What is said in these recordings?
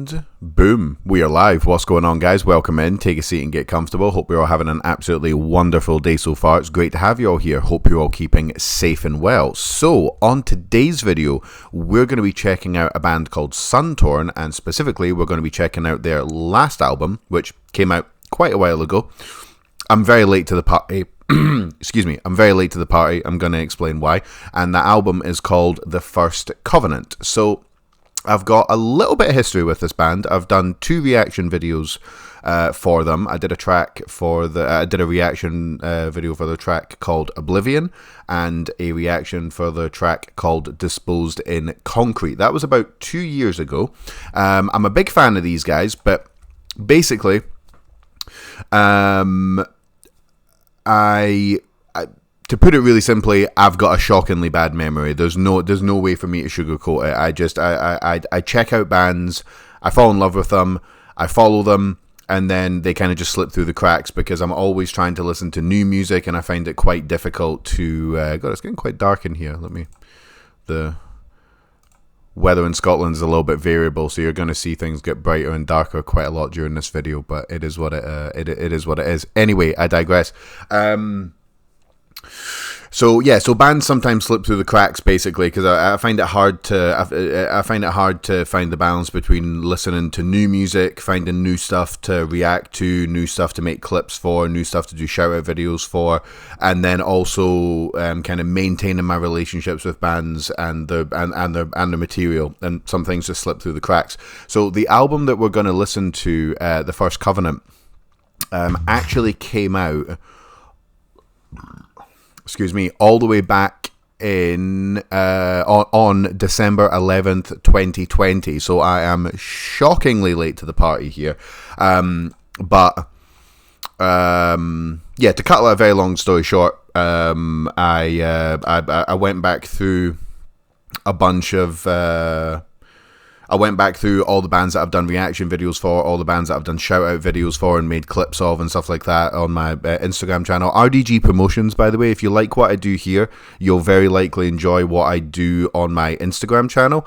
And boom, we are live. What's going on, guys? Welcome in. Take a seat and get comfortable. Hope you're all having an absolutely wonderful day so far. It's great to have you all here. Hope you're all keeping safe and well. So, on today's video, we're going to be checking out a band called Suntorn, and specifically, we're going to be checking out their last album, which came out quite a while ago. I'm very late to the party. Excuse me, I'm very late to the party. I'm going to explain why. And the album is called The First Covenant. So, I've got a little bit of history with this band. I've done 2 reaction videos for them. I did a reaction video for the track called Oblivion, and a reaction for the track called Disposed in Concrete. That was about 2 years ago. I'm a big fan of these guys, but basically, to put it really simply, I've got a shockingly bad memory. There's no way for me to sugarcoat it. I check out bands, I fall in love with them, I follow them, and then they kind of just slip through the cracks because I'm always trying to listen to new music, and I find it quite difficult to. God, it's getting quite dark in here. The weather in Scotland is a little bit variable, so you're going to see things get brighter and darker quite a lot during this video. But it is what it is. What it is. Anyway, I digress. So bands sometimes slip through the cracks, basically, because I find it hard to find the balance between listening to new music, finding new stuff to react to, new stuff to make clips for, new stuff to do shout out videos for, and then also kind of maintaining my relationships with bands and their material. And some things just slip through the cracks. So the album that we're going to listen to, The First Covenant, actually came out. All the way back in on December 11th, 2020. So I am shockingly late to the party here. To cut a very long story short, I went back through a bunch of. I went back through all the bands that I've done reaction videos for, all the bands that I've done shout-out videos for and made clips of and stuff like that on my Instagram channel. RDG Promotions, by the way. If you like what I do here, you'll very likely enjoy what I do on my Instagram channel.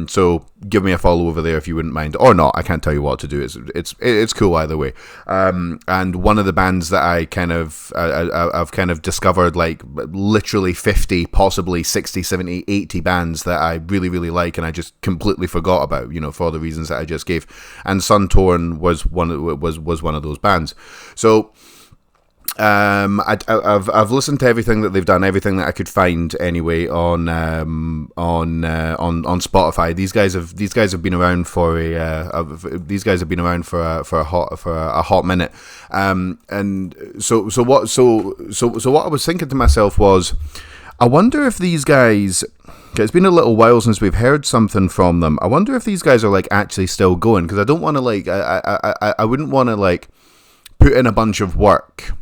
So give me a follow over there if you wouldn't mind. Or not, I can't tell you what to do. It's cool either way. And one of the bands that I've kind of discovered, like literally 50, possibly 60, 70, 80 bands that I really, really like, and I just completely forgot about, for all the reasons that I just gave, and Suntorn was one of those bands. So I've listened to everything that they've done, everything that I could find anyway on Spotify. These guys have been around for a hot minute. And so what I was thinking to myself was, I wonder if these guys. It's been a little while since we've heard something from them. I wonder if these guys are actually still going, because I don't want to I wouldn't want to put in a bunch of work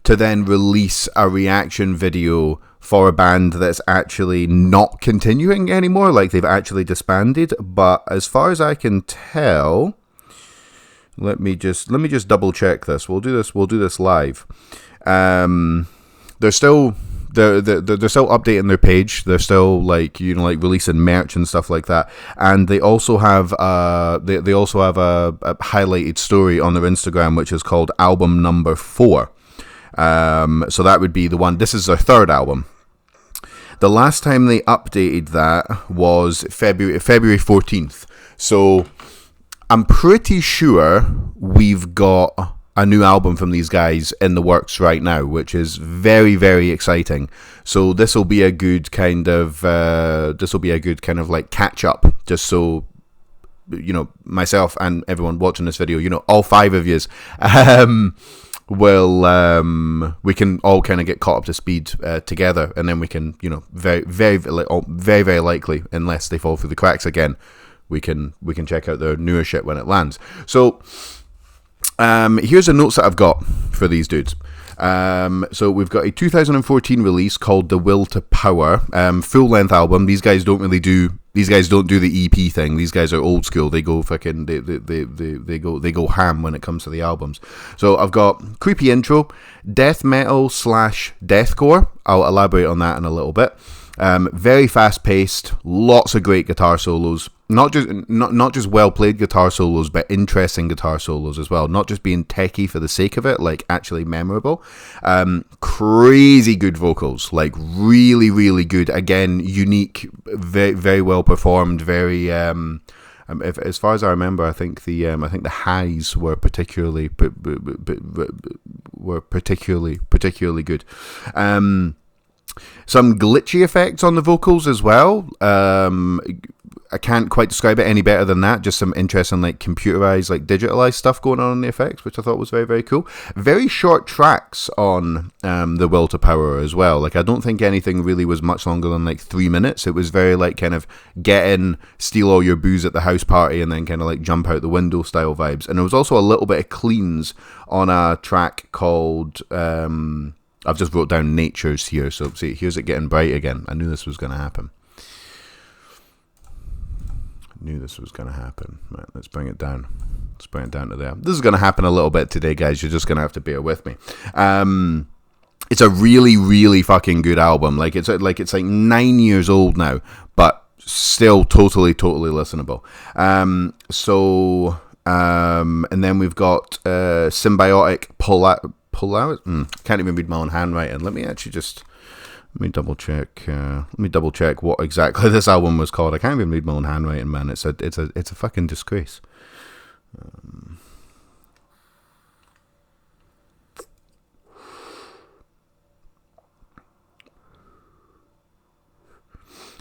to then release a reaction video for a band that's actually not continuing anymore, like they've actually disbanded. But as far as I can tell, let me just double check this. We'll do this live. They're still updating their page. They're still releasing merch and stuff like that. And they also have a highlighted story on their Instagram, which is called Album Number 4. So that would be the one. This is their 3rd album. The last time they updated that was February 14th. So I'm pretty sure we've got a new album from these guys in the works right now, which is very, very exciting. So this will be a good kind of catch up, just so myself and everyone watching this video, all 5 of yous, we can all kind of get caught up to speed together, and then we can, very, very, very, very likely, unless they fall through the cracks again, we can check out their newer shit when it lands. So. Here's the notes that I've got for these dudes. So we've got a 2014 release called The Will to Power, full length album. These guys don't do the EP thing. These guys are old school. They go fucking they go ham when it comes to the albums. So I've got creepy intro, death metal / deathcore. I'll elaborate on that in a little bit. Very fast paced, lots of great guitar solos. Not just well played guitar solos, but interesting guitar solos as well. Not just being techie for the sake of it, like actually memorable. Crazy good vocals, like really really good. Again, unique, very very well performed. Very. As far as I remember, I think the highs were particularly good. Some glitchy effects on the vocals as well. I can't quite describe it any better than that. Just some interesting, like, computerized, like, digitalized stuff going on in the effects, which I thought was very, very cool. Very short tracks on The Will to Power as well. Like, I don't think anything really was much longer than, like, 3 minutes. It was very, like, kind of get in, steal all your booze at the house party, and then kind of, like, jump out the window style vibes. And there was also a little bit of cleans on a track called... I've just wrote down Natures here, so see, here's it getting bright again. I knew this was going to happen. Right, let's bring it down. Let's bring it down to there. This is going to happen a little bit today, guys. You're just going to have to bear with me. It's a really, really fucking good album. Like it's like 9 years old now, but still totally listenable. And then we've got Symbiotic Polarity. Can't even read my own handwriting. Let me double check what exactly this album was called. I can't even read my own handwriting, man. It's a fucking disgrace.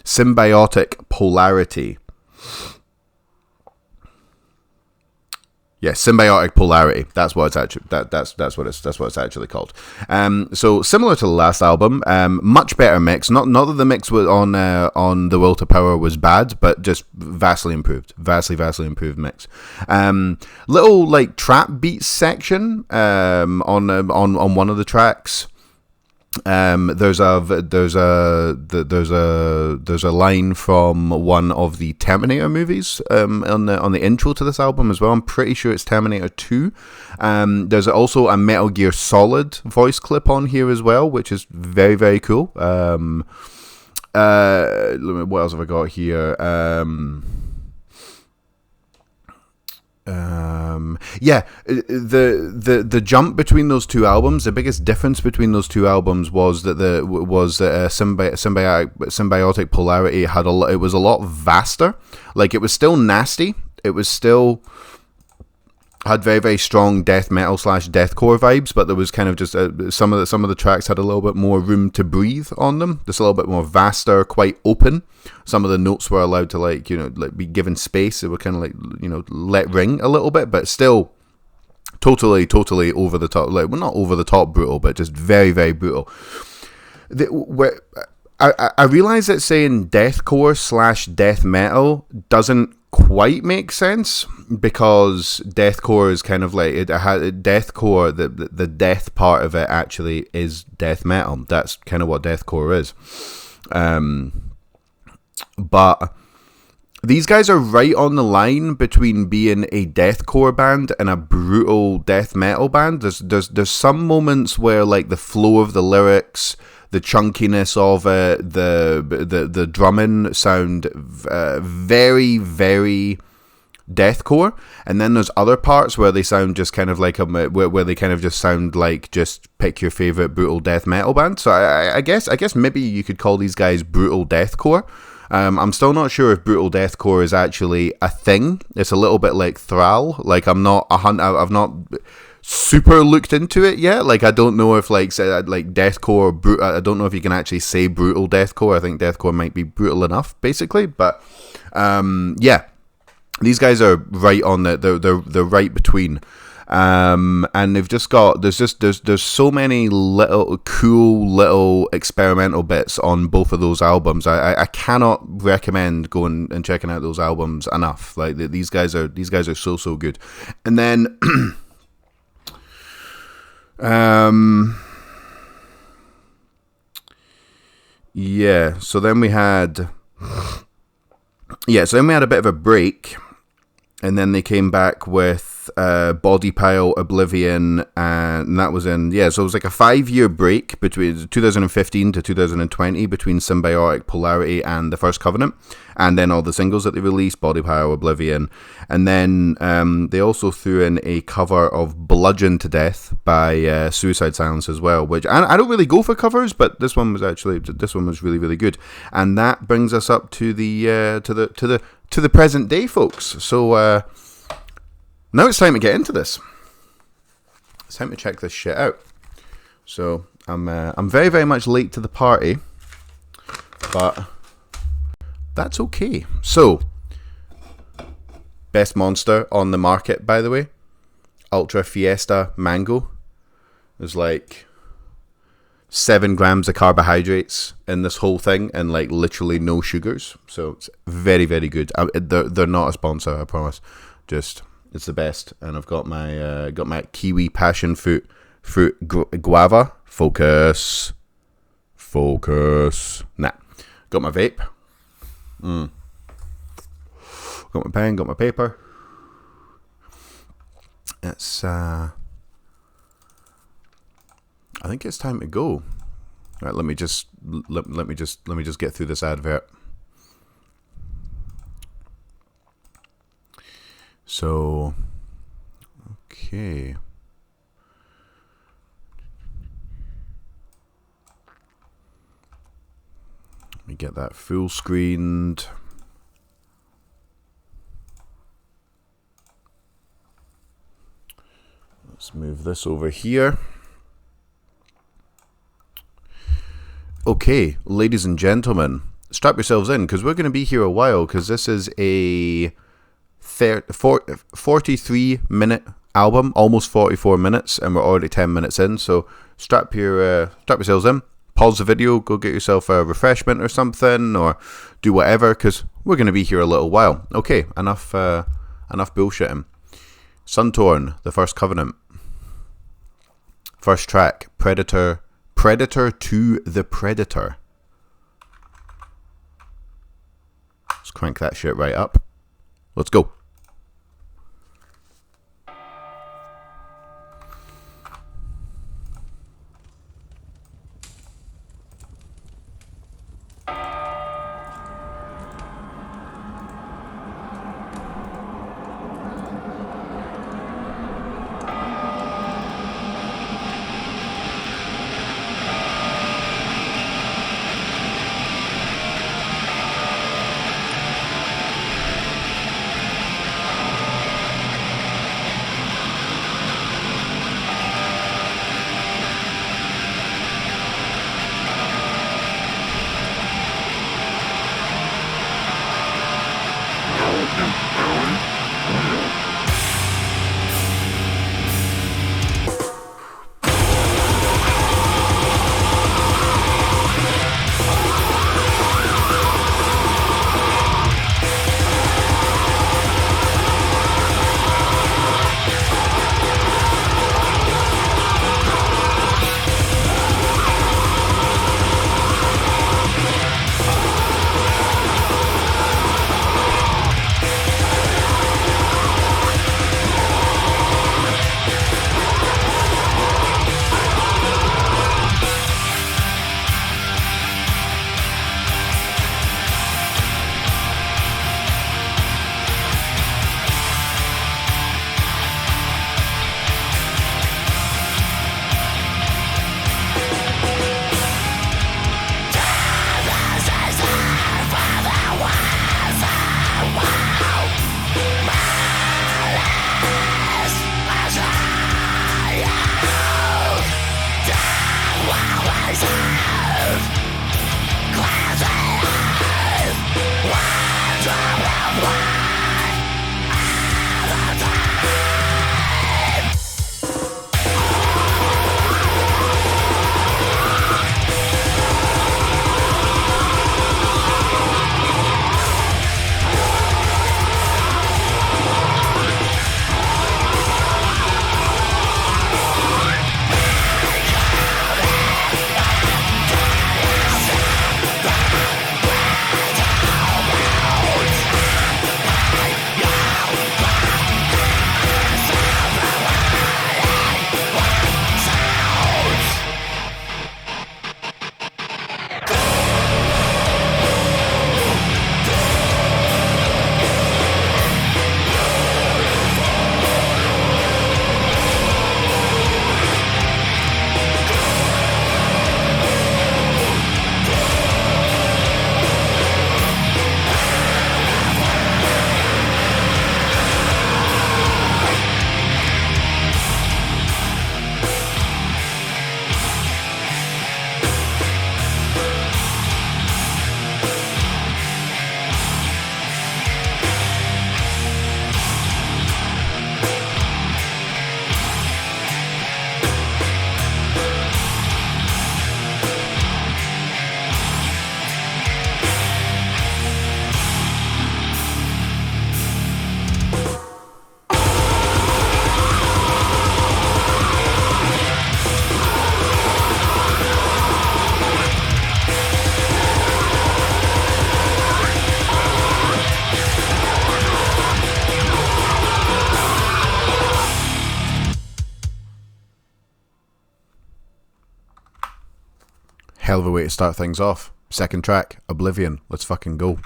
Symbiotic Polarity. Yeah, Symbiotic Polarity. That's what it's actually. That's what it's actually called. So similar to the last album, much better mix. Not that the mix was on The Will to Power was bad, but just vastly improved. Vastly improved mix. Little like trap beats section on one of the tracks. There's a line from one of the Terminator movies on the intro to this album as well. I'm pretty sure it's Terminator 2. There's also a Metal Gear Solid voice clip on here as well, which is very, very cool. What else have I got here? The jump between those two albums, the biggest difference between those two albums was that Symbiotic Polarity it was a lot vaster. Like, it was still nasty. It was still had very, very strong death metal / deathcore vibes, but there was kind of just some of the tracks had a little bit more room to breathe on them. Just a little bit more vaster, quite open. Some of the notes were allowed to be given space. They were kind of let ring a little bit, but still totally over the top. Like, well, not over the top brutal, but just very, very brutal. I realize that saying deathcore / death metal doesn't quite make sense, because deathcore is kind of like deathcore. The death part of it actually is death metal. That's kind of what deathcore is. But these guys are right on the line between being a deathcore band and a brutal death metal band. There's some moments where, like, the flow of the lyrics, the chunkiness of it, the drumming sound very, very deathcore, and then there's other parts where they sound just kind of like where they kind of just sound like just pick your favorite brutal death metal band. So I guess maybe you could call these guys brutal deathcore. I'm still not sure if brutal deathcore is actually a thing. It's a little bit like Thrall. Like, I've not super looked into it yet. Like, I don't know if like deathcore, I don't know if you can actually say brutal deathcore. I think deathcore might be brutal enough, basically. But yeah, these guys are right on they're right between. And they've just got there's so many little cool little experimental bits on both of those albums. I cannot recommend going and checking out those albums enough. Like, these guys are so good. And then so then we had a bit of a break. and then they came back with Body Pile, Oblivion, and that was in, so it was like a 5-year break between 2015 to 2020 between Symbiotic, Polarity, and The First Covenant, and then all the singles that they released, Body Pile, Oblivion, and then they also threw in a cover of Bludgeon to Death by Suicide Silence as well, which I don't really go for covers, but this one was really, really good, and that brings us up to the present day, folks. So now it's time to get into this. It's time to check this shit out. So I'm very, very much late to the party, but that's okay. So, best monster on the market, by the way, Ultra Fiesta Mango. There's like 7 grams of carbohydrates in this whole thing, and like literally no sugars. So it's very, very good. They're not a sponsor, I promise. Just, it's the best. And I've got my kiwi passion fruit guava. Focus. Nah. Got my vape. Got my pen. Got my paper. It's I think it's time to go. All right, let me just get through this advert. So, okay. Let me get that full screened. Let's move this over here. Okay, ladies and gentlemen, strap yourselves in, because we're going to be here a while, because this is a 43-minute album, almost 44 minutes, and we're already 10 minutes in, so strap yourselves in, pause the video, go get yourself a refreshment or something, or do whatever, because we're going to be here a little while. Okay, enough bullshitting. Suntorn, The First Covenant. First track, Predator to the Predator. Let's crank that shit right up. Let's go. Hell of a way to start things off. Second track, Oblivion. Let's fucking go.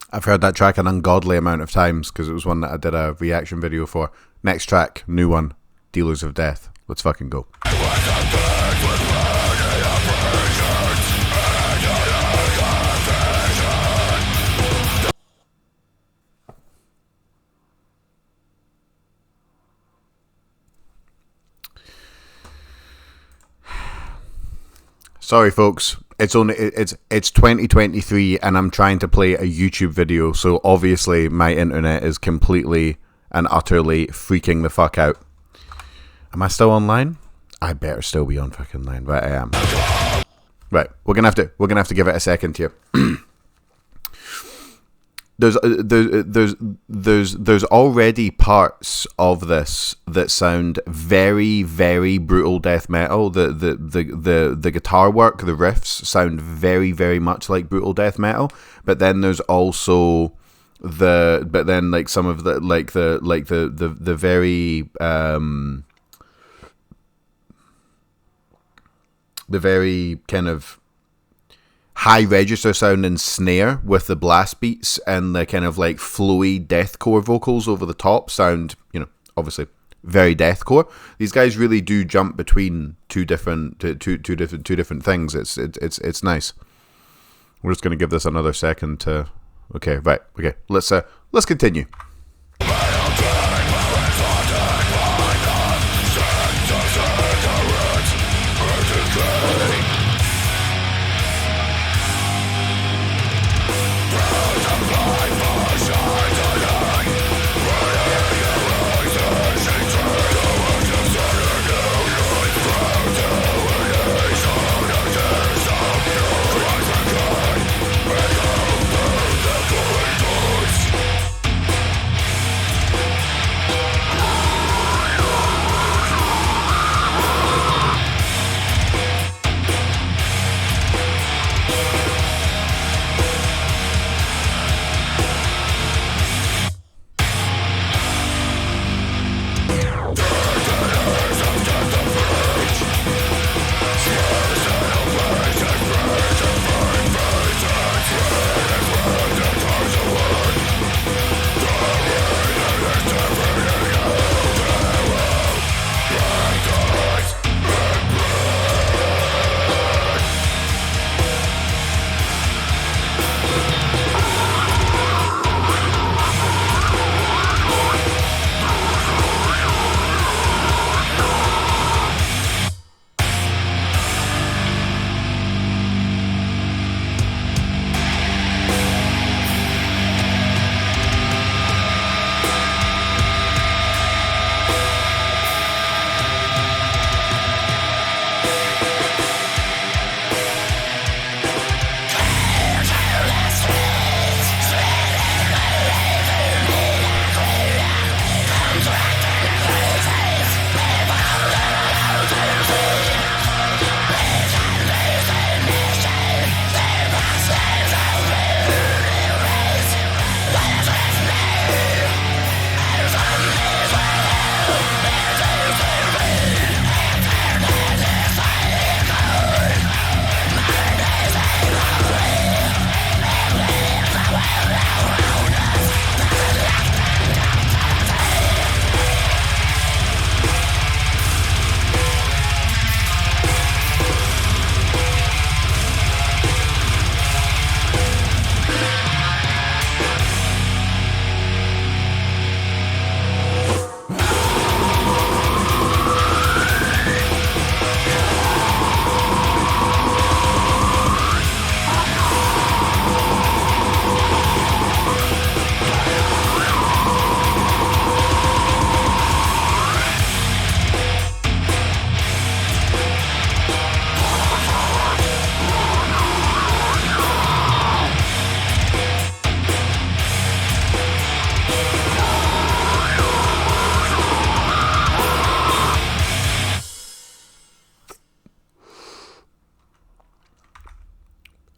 I've heard that track an ungodly amount of times because it was one that I did a reaction video for. Next track, new one, Dealers of Death. Let's fucking go. Sorry, folks. It's 2023, and I'm trying to play a YouTube video, so obviously my internet is completely and utterly freaking the fuck out. Am I still online? I better still be on fucking line. Right, I am. Right, we're gonna have to give it a second here. There's already parts of this that sound very, very brutal death metal. The guitar work, the riffs sound very, very much like brutal death metal. But then there's also some of the very kind of high register sound and snare with the blast beats and the kind of like flowy deathcore vocals over the top sound, obviously very deathcore. These guys really do jump between two different things. It's nice. We're just going to give this another second to. Okay, right. Okay, let's continue.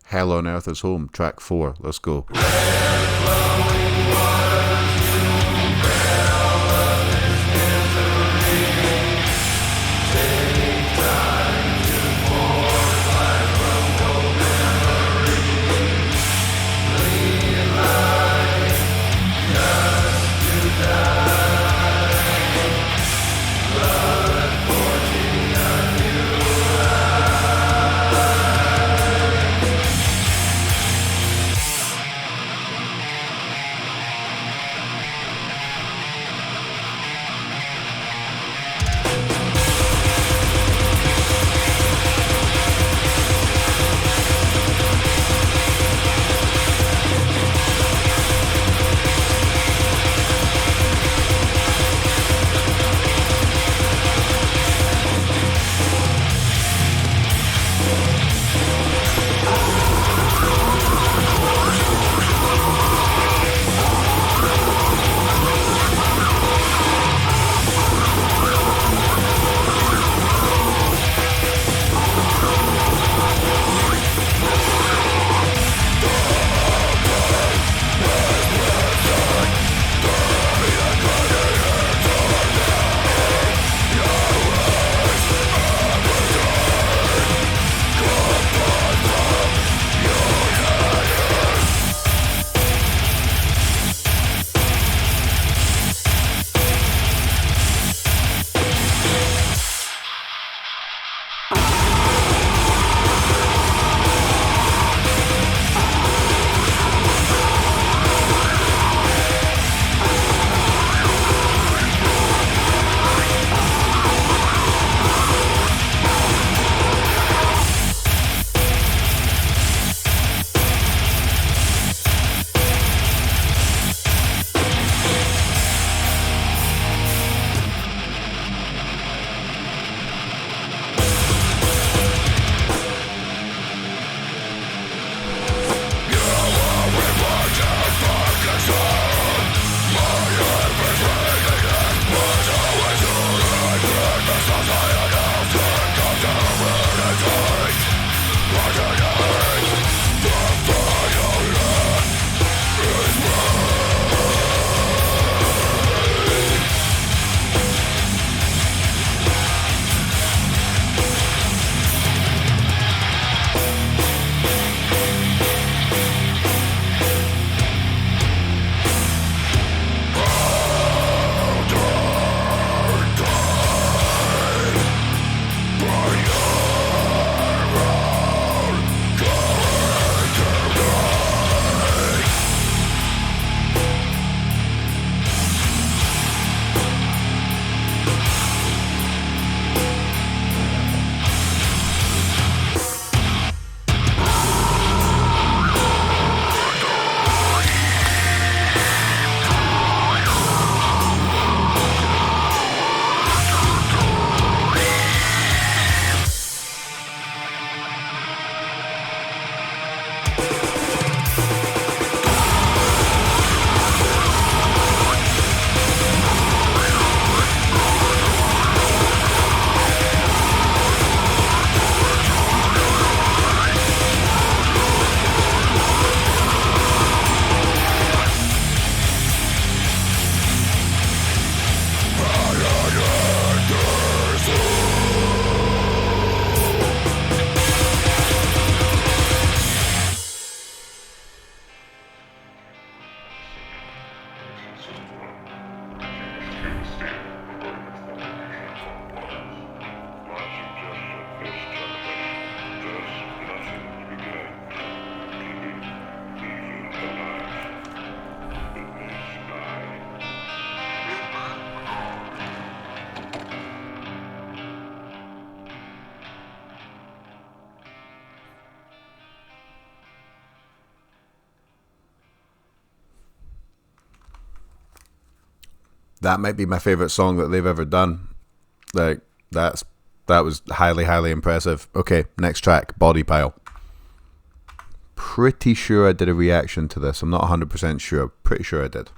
Hell on Earth is Home, track 4. Let's go. That might be my favorite song that they've ever done. Like that was highly, highly impressive. Okay, next track, Body Pile. Pretty sure I did a reaction to this. I'm not 100% sure. Pretty sure I did.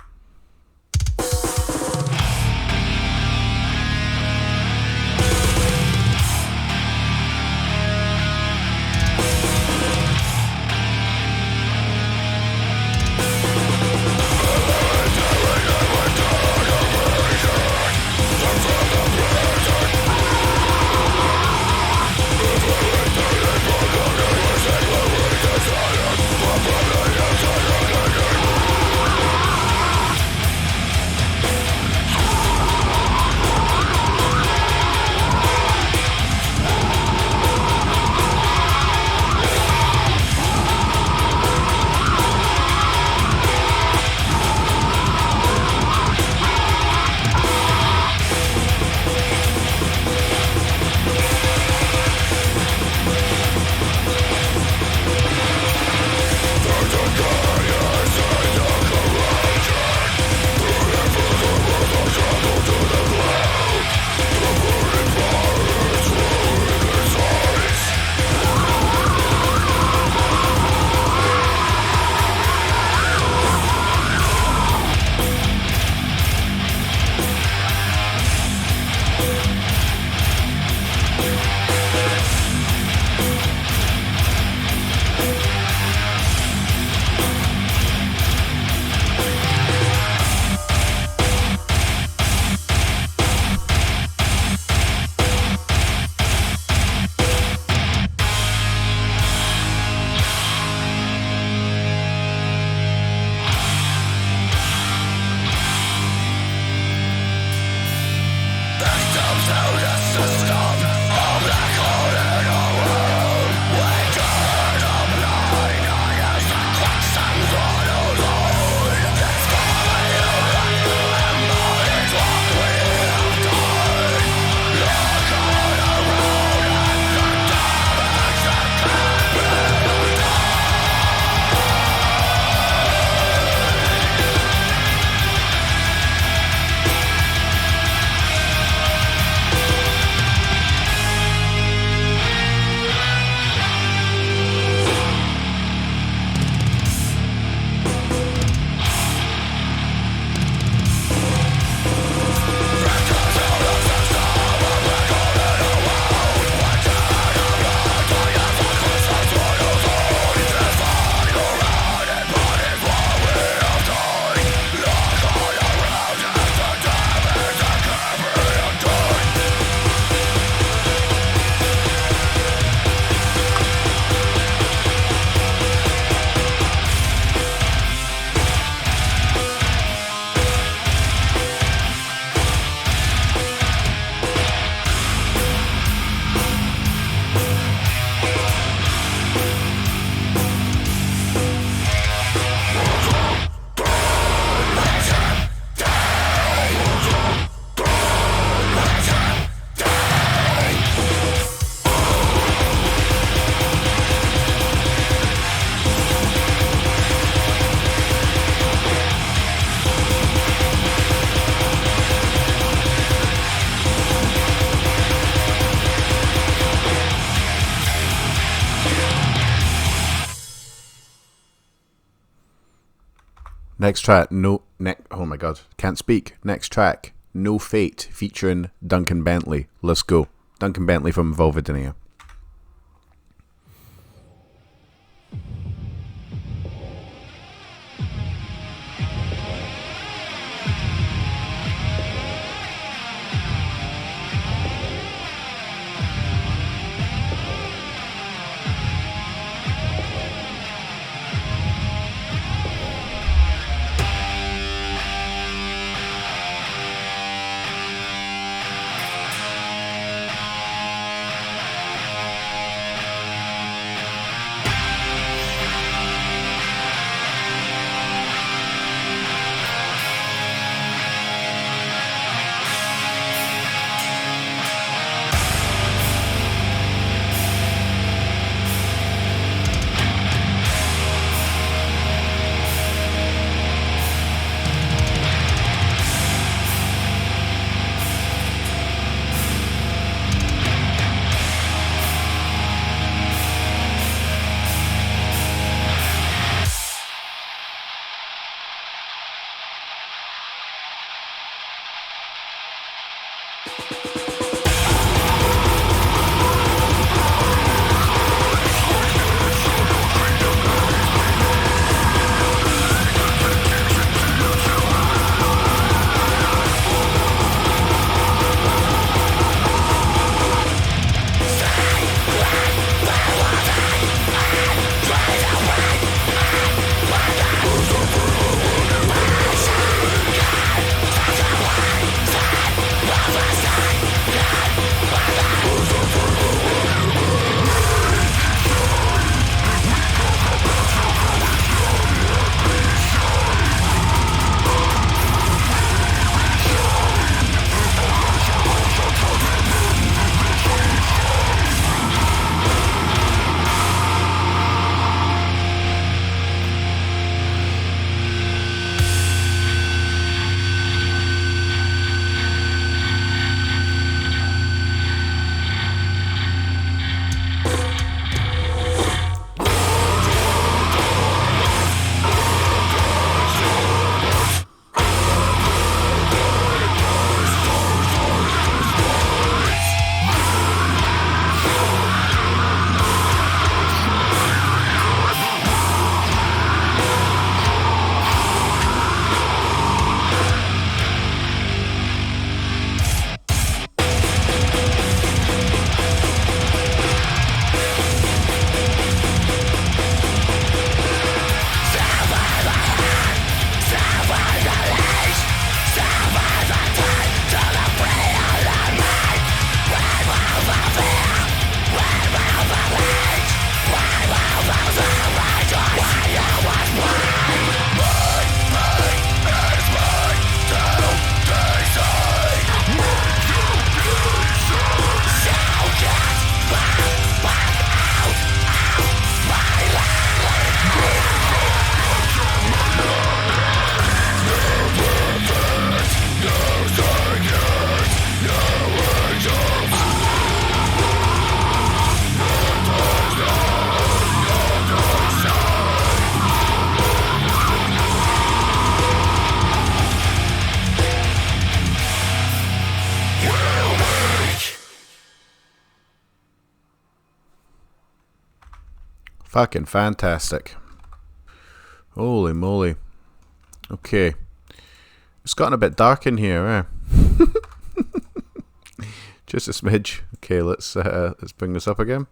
Next track, oh my god, can't speak. Next track, No Fate, featuring Duncan Bentley. Let's go. Duncan Bentley from Vulvodynia. Fucking fantastic. Holy moly. Okay. It's gotten a bit dark in here, eh? Just a smidge. Okay, let's bring this up again.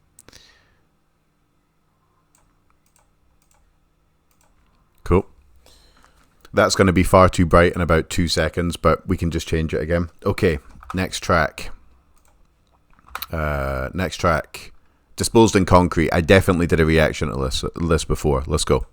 Cool. That's going to be far too bright in about 2 seconds, but we can just change it again. Okay, next track. Next track. Disposed in Concrete. I definitely did a reaction to this before. Let's go.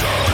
Never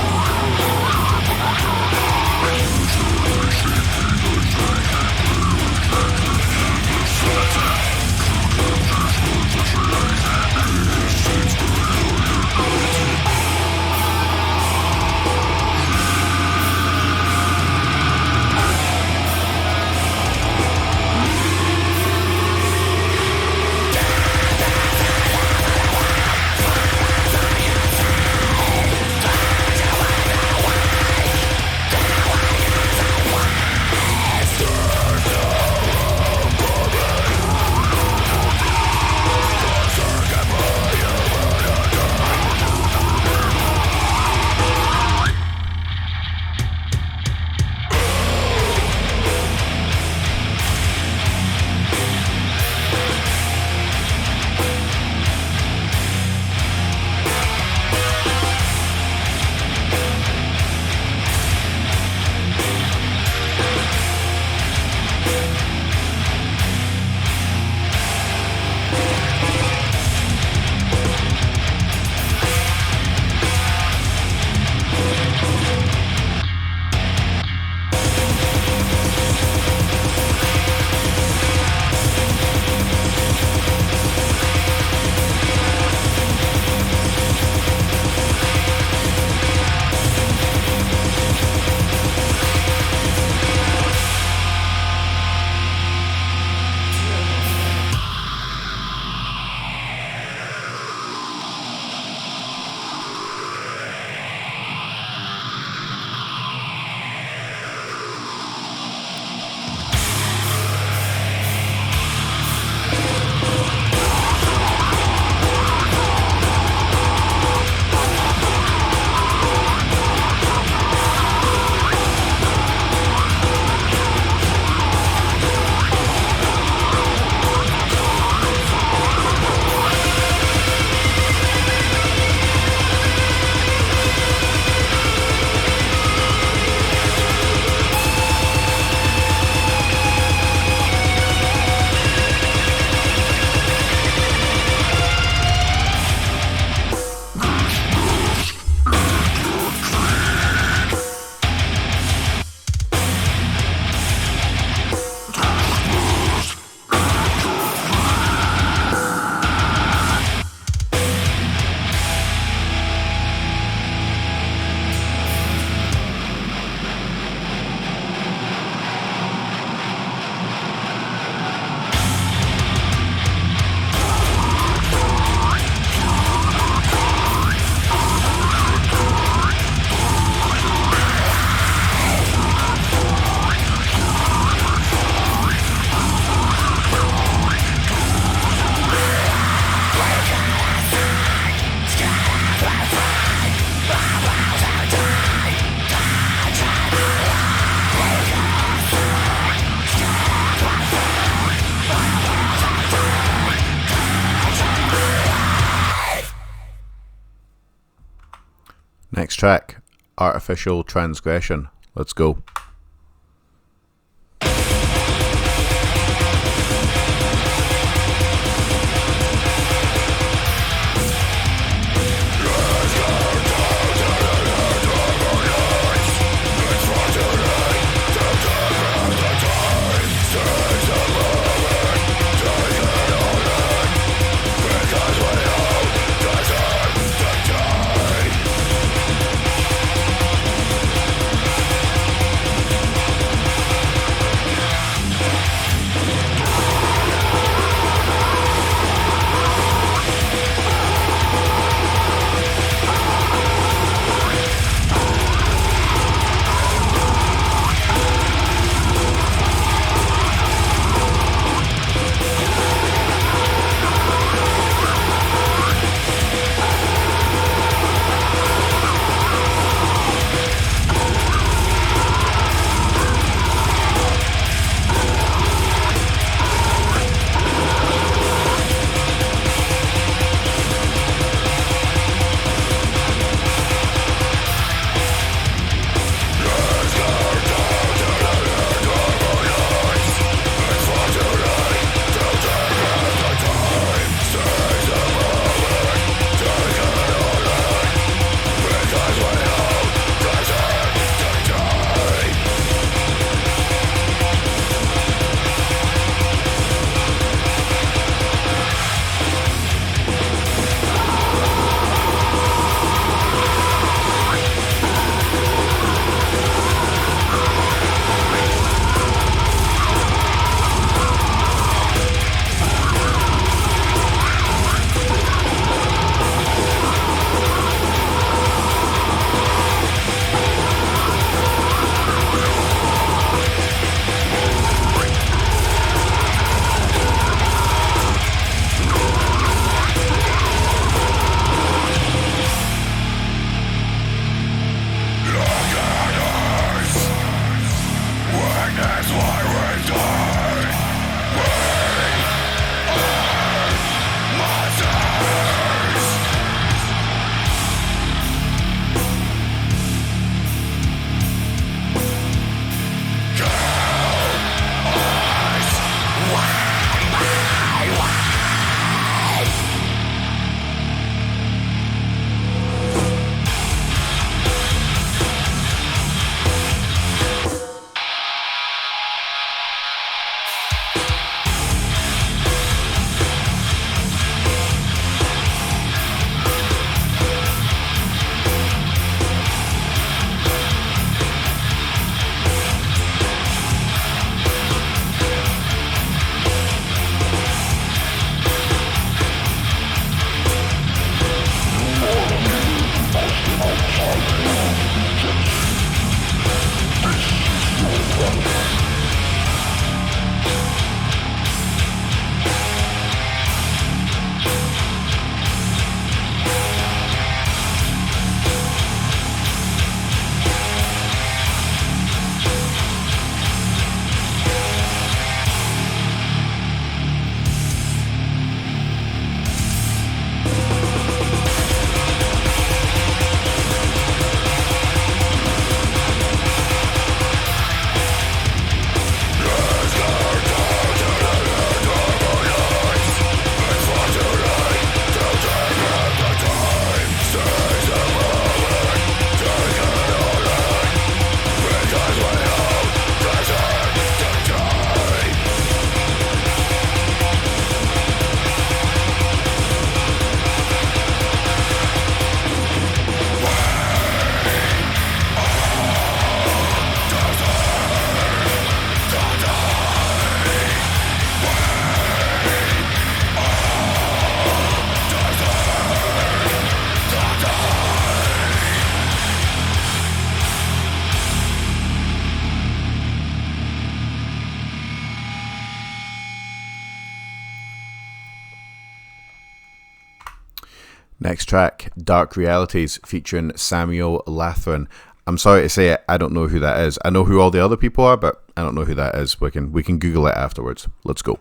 Next track, Artificial Transgression. Let's go. Next track, Dark Realities, featuring Samuel Lathran. I'm sorry to say it, I don't know who that is. I know who all the other people are, but I don't know who that is. We can Google it afterwards. Let's go.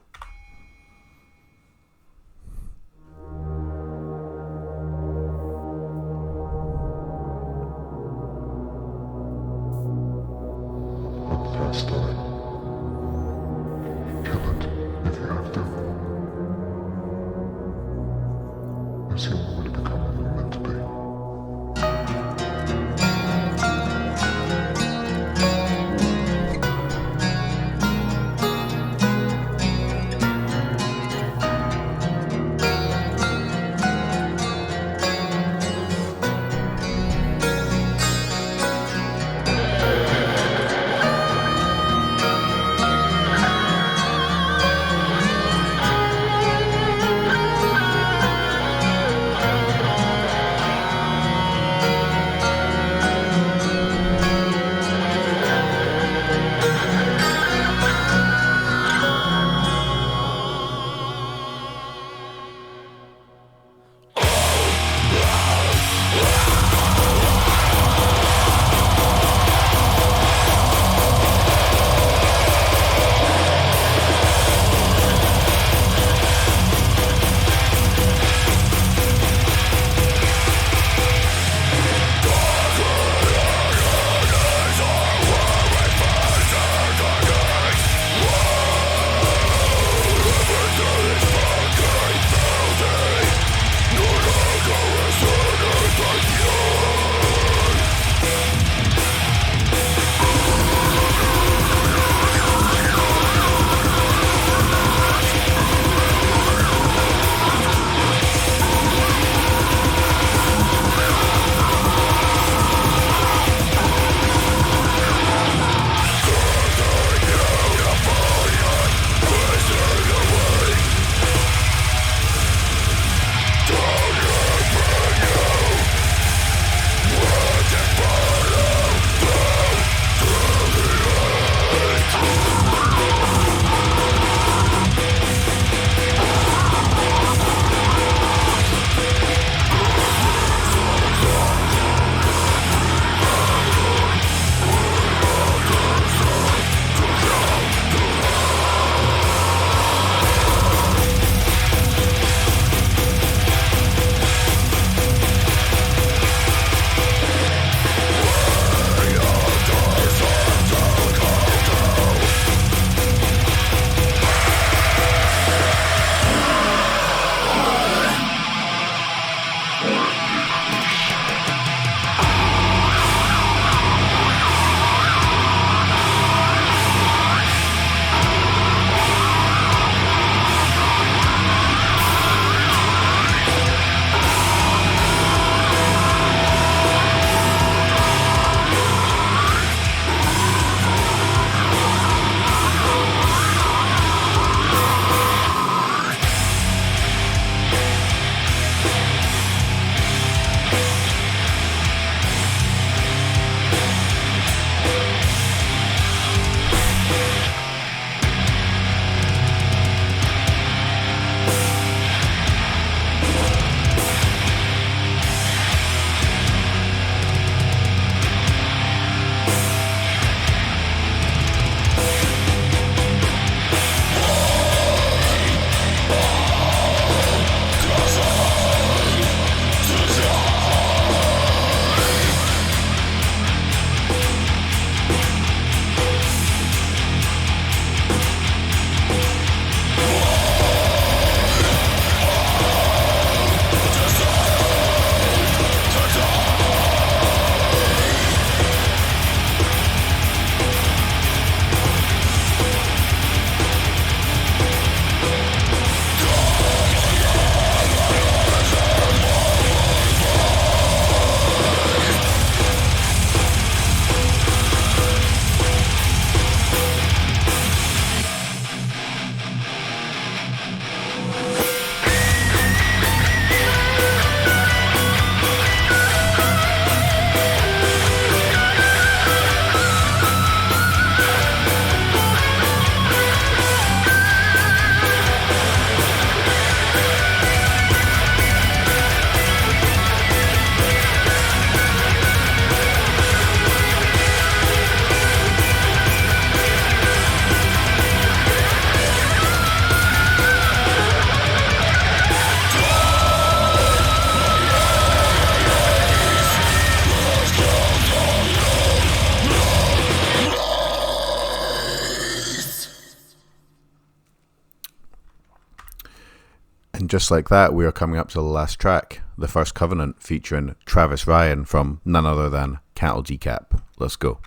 And just like that, we are coming up to the last track, The First Covenant, featuring Travis Ryan from none other than Cattle G-Cap. Let's go.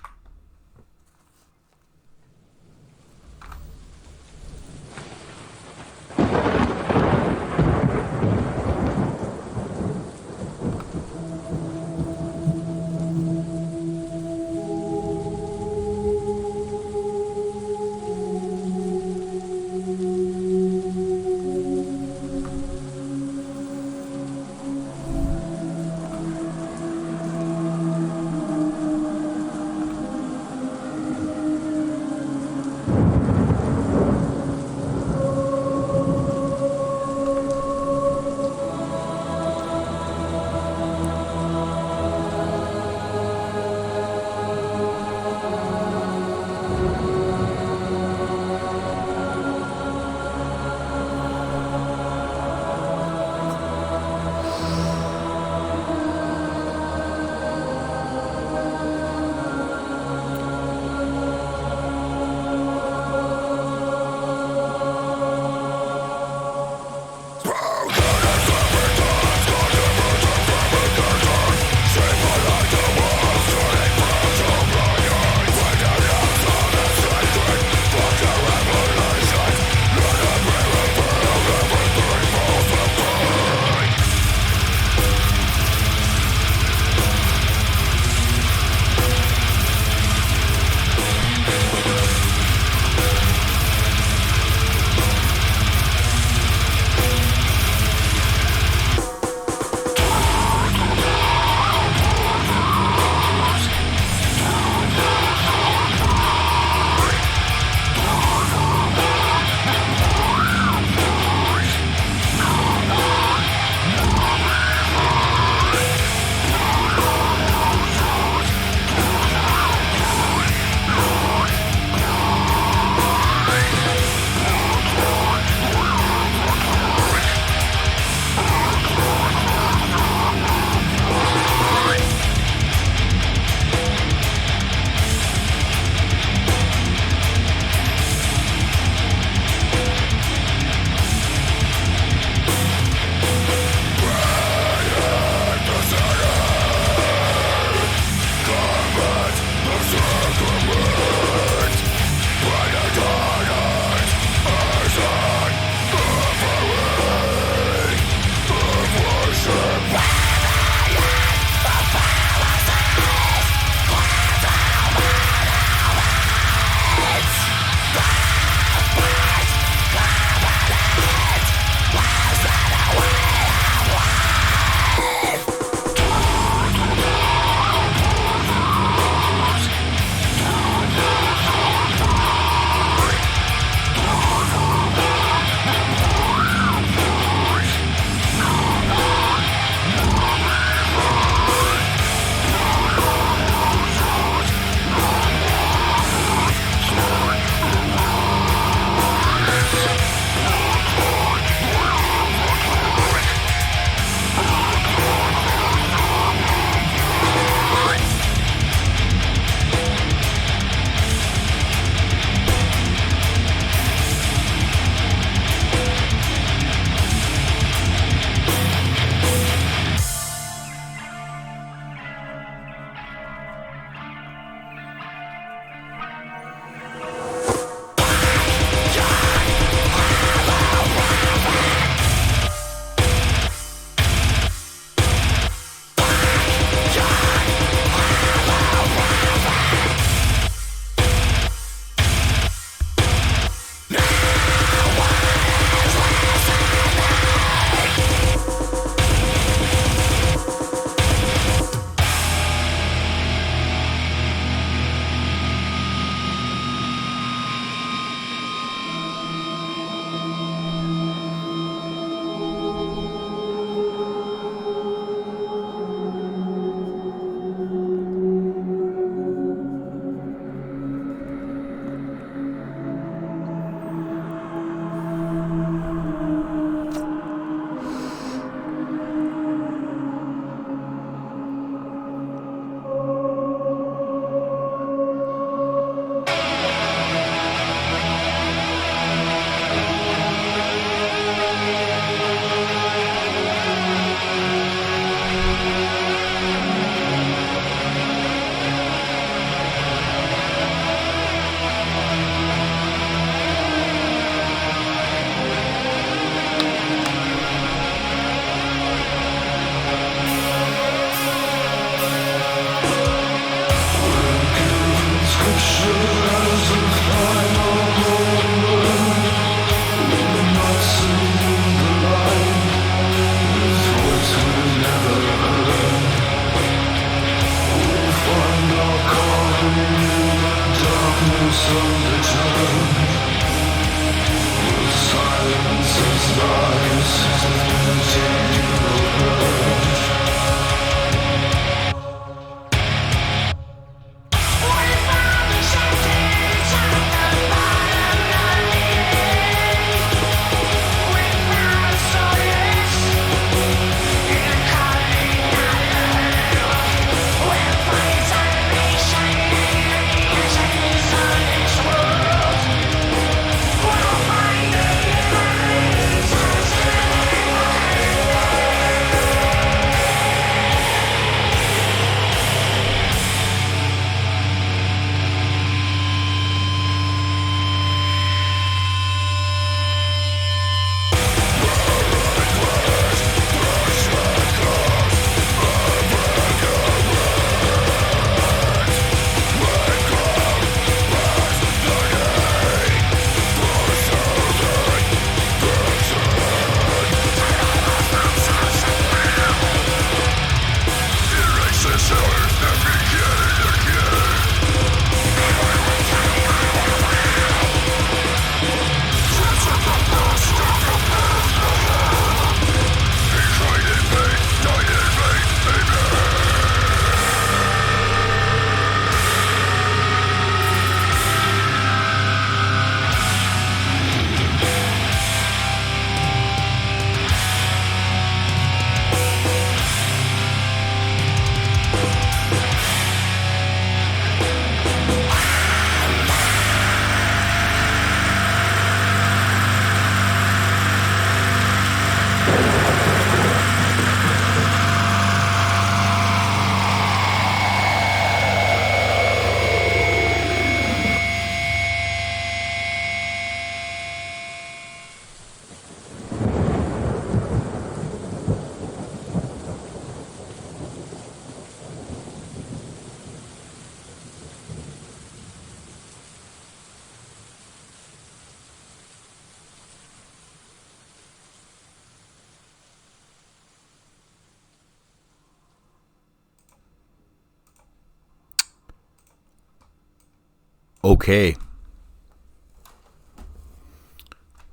Okay.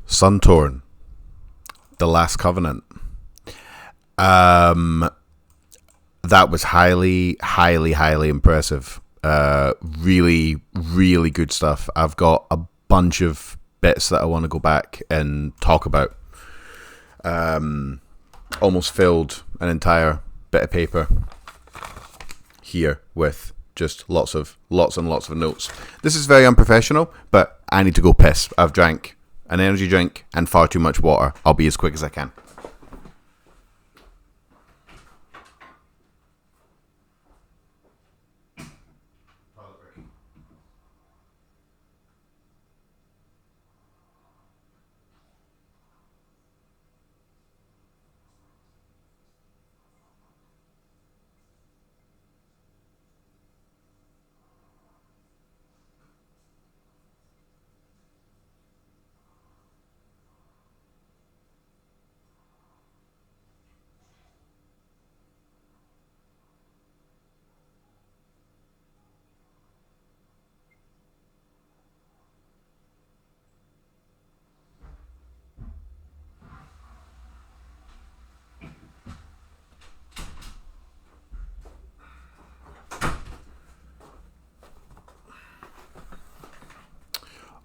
Suntorn, The Last Covenant. That was highly, highly, highly impressive. Really, really good stuff. I've got a bunch of bits that I want to go back and talk about. Almost filled an entire bit of paper here with just lots and lots of notes. This is very unprofessional, but I need to go piss. I've drank an energy drink and far too much water. I'll be as quick as I can.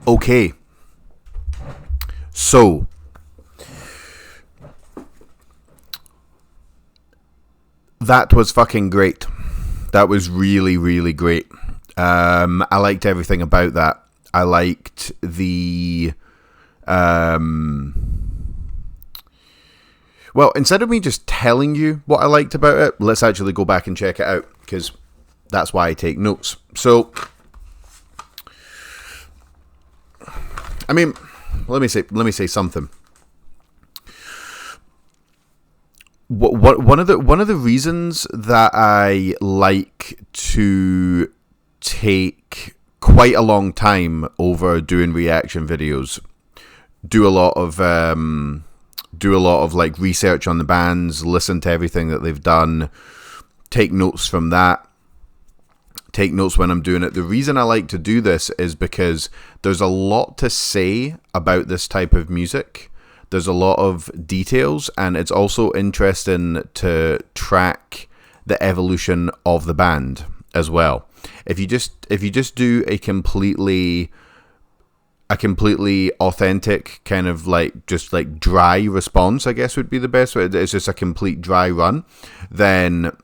Okay, so that was fucking great. That was really, really great. I liked everything about that. I liked the well, instead of me just telling you what I liked about it, let's actually go back and check it out, because that's why I take notes. So I mean, let me say something. One of the reasons that I like to take quite a long time over doing reaction videos, do a lot of like research on the bands, listen to everything that they've done, take notes from that, take notes when I'm doing it. The reason I like to do this is because there's a lot to say about this type of music. There's a lot of details, and it's also interesting to track the evolution of the band as well. If you just do a completely authentic kind of like just like dry response, I guess would be the best way. It's just a complete dry run, then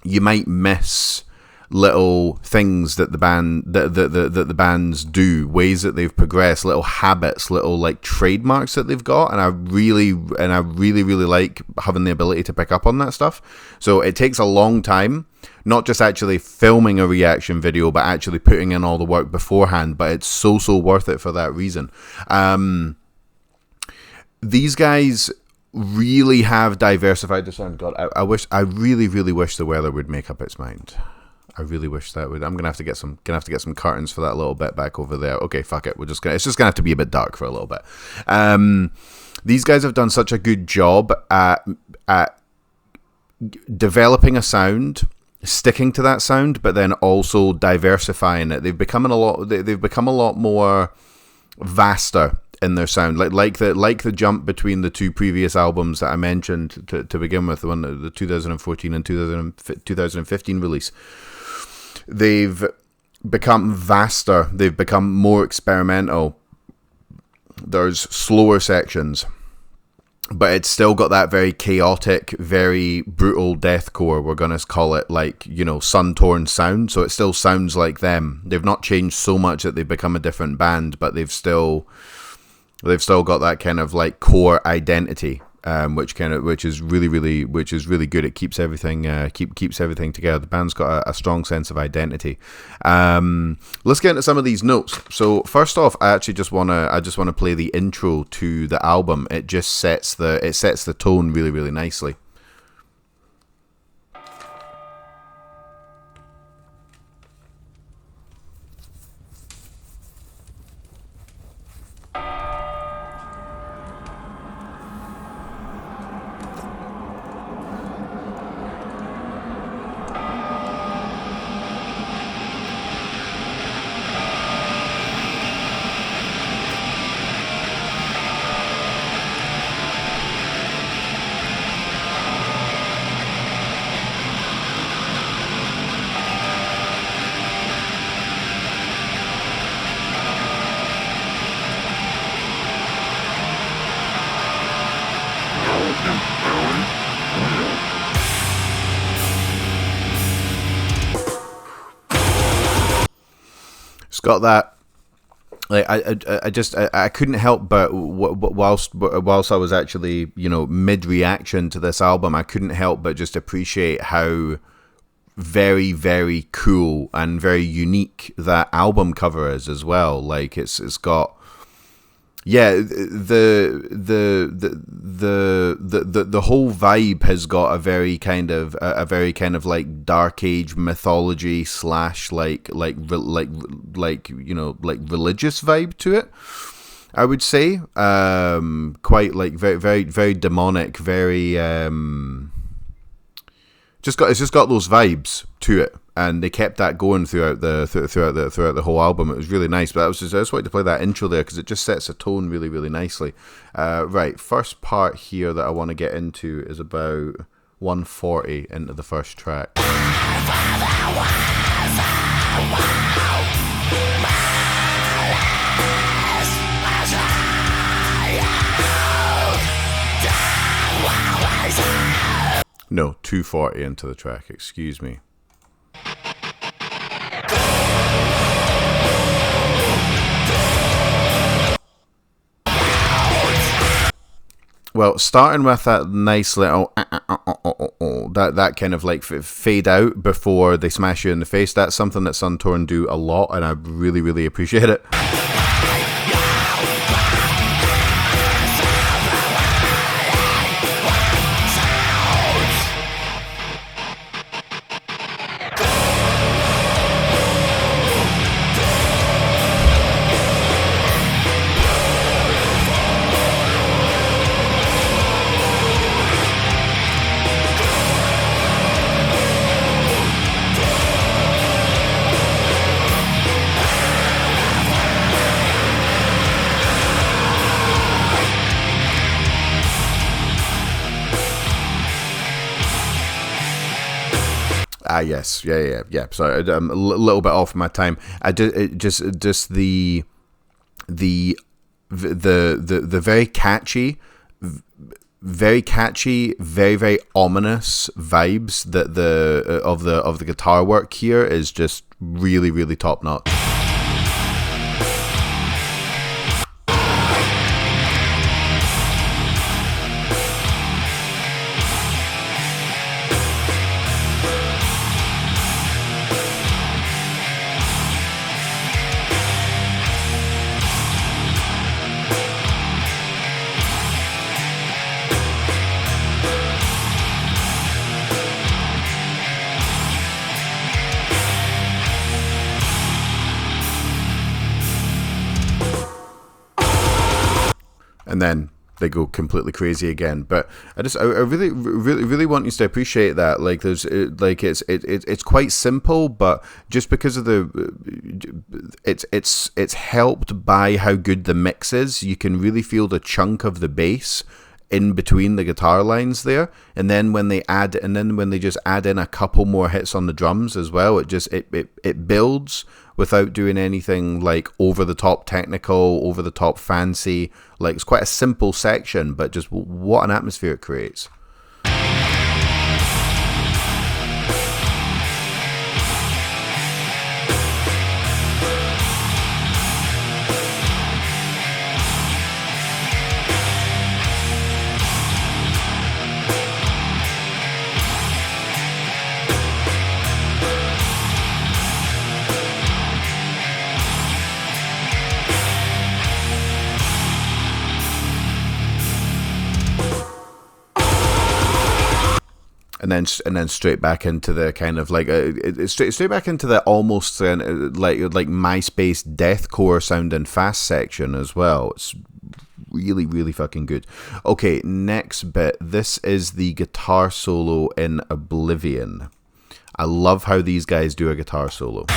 you might miss little things that the the bands do, ways that they've progressed, little habits, little like trademarks that they've got, and I really like having the ability to pick up on that stuff. So it takes a long time, not just actually filming a reaction video, but actually putting in all the work beforehand. But it's so worth it for that reason. These guys really have diversified the sound. God, I really wish the weather would make up its mind. I really wish that would. I'm gonna have to get some curtains for that little bit back over there. Okay, fuck it. It's just gonna have to be a bit dark for a little bit. These guys have done such a good job at developing a sound, sticking to that sound, but then also diversifying it. They've become a lot more vaster in their sound, like the jump between the two previous albums that I mentioned to begin with, the 2014 and 2015 release. They've become vaster. They've become more experimental. There's slower sections, but it's still got that very chaotic, very brutal deathcore. We're gonna call it, like, you know, Suntorn sound. So it still sounds like them. They've not changed so much that they've become a different band, but they've still got that kind of like core identity, which is really good. It keeps everything keeps everything together. The band's got a strong sense of identity. Let's get into some of these notes. So first off, I just want to play the intro to the album. It just sets the tone really nicely. Got that, like, I couldn't help but whilst I was actually, you know, mid reaction to this album, I couldn't help but just appreciate how very cool and very unique that album cover is as well. Like it's got, yeah, the whole vibe has got a very kind of like dark age mythology / like you know, like religious vibe to it, I would say. Quite like very demonic, very it's just got those vibes to it, and they kept that going throughout the whole album. It was really nice. But I just wanted to play that intro there because it just sets a tone really nicely. Right, first part here that I want to get into is about 140 into the first track. No, 240 into the track, excuse me. Well, starting with that nice little that kind of like fade out before they smash you in the face, that's something that Suntorn do a lot, and I really appreciate it. Yes, yeah. Sorry, I'm a little bit off my time. I just the very catchy, very ominous vibes that of the guitar work here is just really top notch. And then they go completely crazy again. But I really want you to appreciate that. Like it's quite simple, but just because of it's helped by how good the mix is. You can really feel the chunk of the bass in between the guitar lines there, and then when they just add in a couple more hits on the drums as well, it builds without doing anything like over the top technical, over the top fancy. Like, it's quite a simple section, but just what an atmosphere it creates. And then straight back into the kind of like straight back into the almost like MySpace deathcore sounding fast section as well. It's really fucking good. Okay, next bit. This is the guitar solo in Oblivion. I love how these guys do a guitar solo.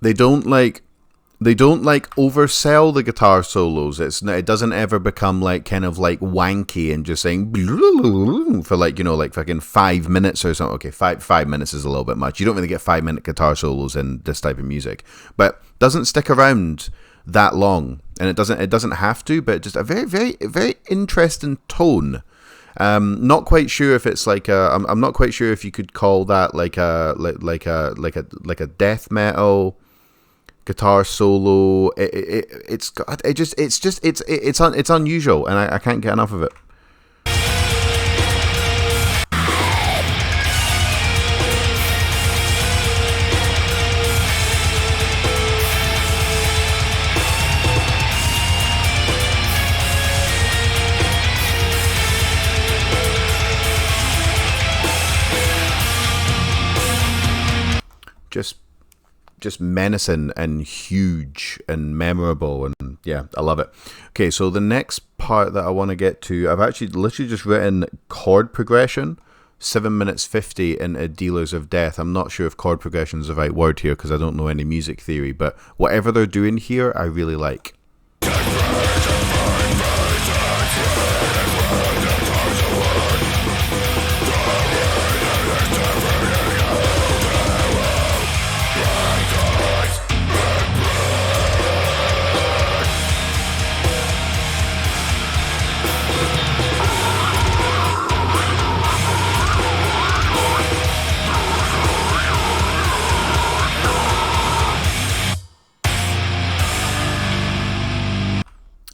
They don't oversell the guitar solos. It doesn't ever become like kind of like wanky and just saying for like, you know, like fucking 5 minutes or something. Okay, five minutes is a little bit much. You don't really get 5-minute guitar solos in this type of music, but doesn't stick around that long, and it doesn't have to. But just a very interesting tone. Not quite sure if it's like I'm not quite sure if you could call that like a death metal guitar solo. It's unusual, and I can't get enough of it. Just menacing and huge and memorable, and yeah, I love it. Okay, so the next part that I want to get to, I've actually literally just written chord progression, 7 minutes 50 in Dealers of Death. I'm not sure if chord progression is the right word here because I don't know any music theory, but whatever they're doing here, I really like.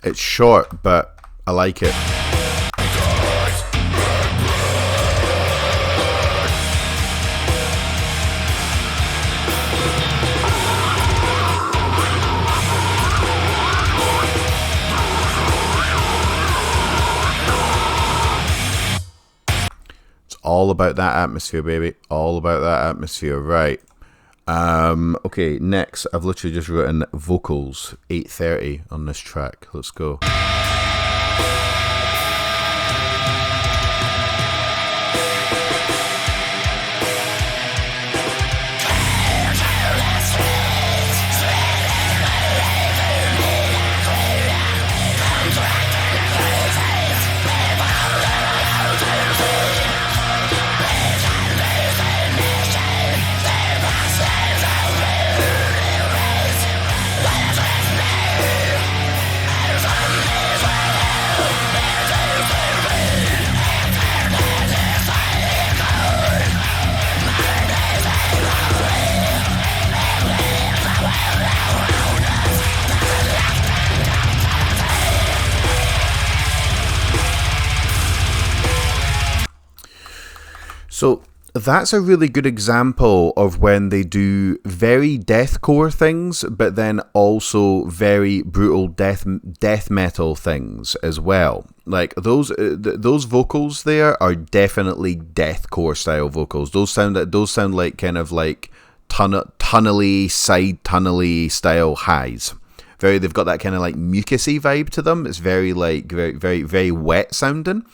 It's short, but I like it. It's all about that atmosphere, baby. All about that atmosphere, right? Okay, next, I've literally just written vocals, 8:30 on this track. Let's go. So that's a really good example of when they do very deathcore things, but then also very brutal death metal things as well. Like those vocals there are definitely deathcore style vocals. Those sound like kind of like tunnely, side tunnely style highs. They've got that kind of like mucusy vibe to them. It's very like very wet sounding.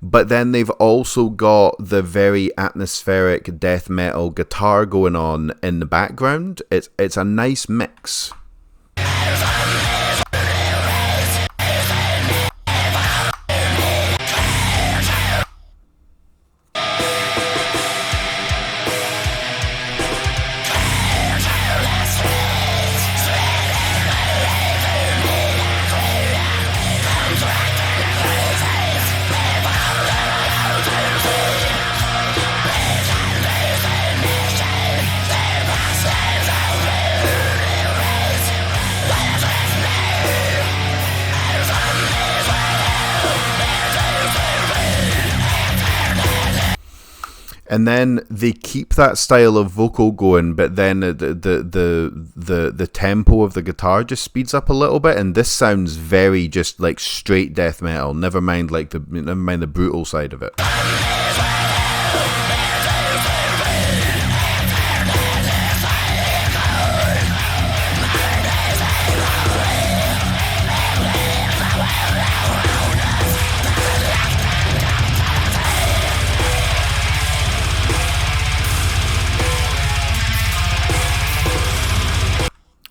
But then they've also got the very atmospheric death metal guitar going on in the background. It's a nice mix. And then they keep that style of vocal going, but then the tempo of the guitar just speeds up a little bit, and this sounds very just like straight death metal. Never mind the brutal side of it.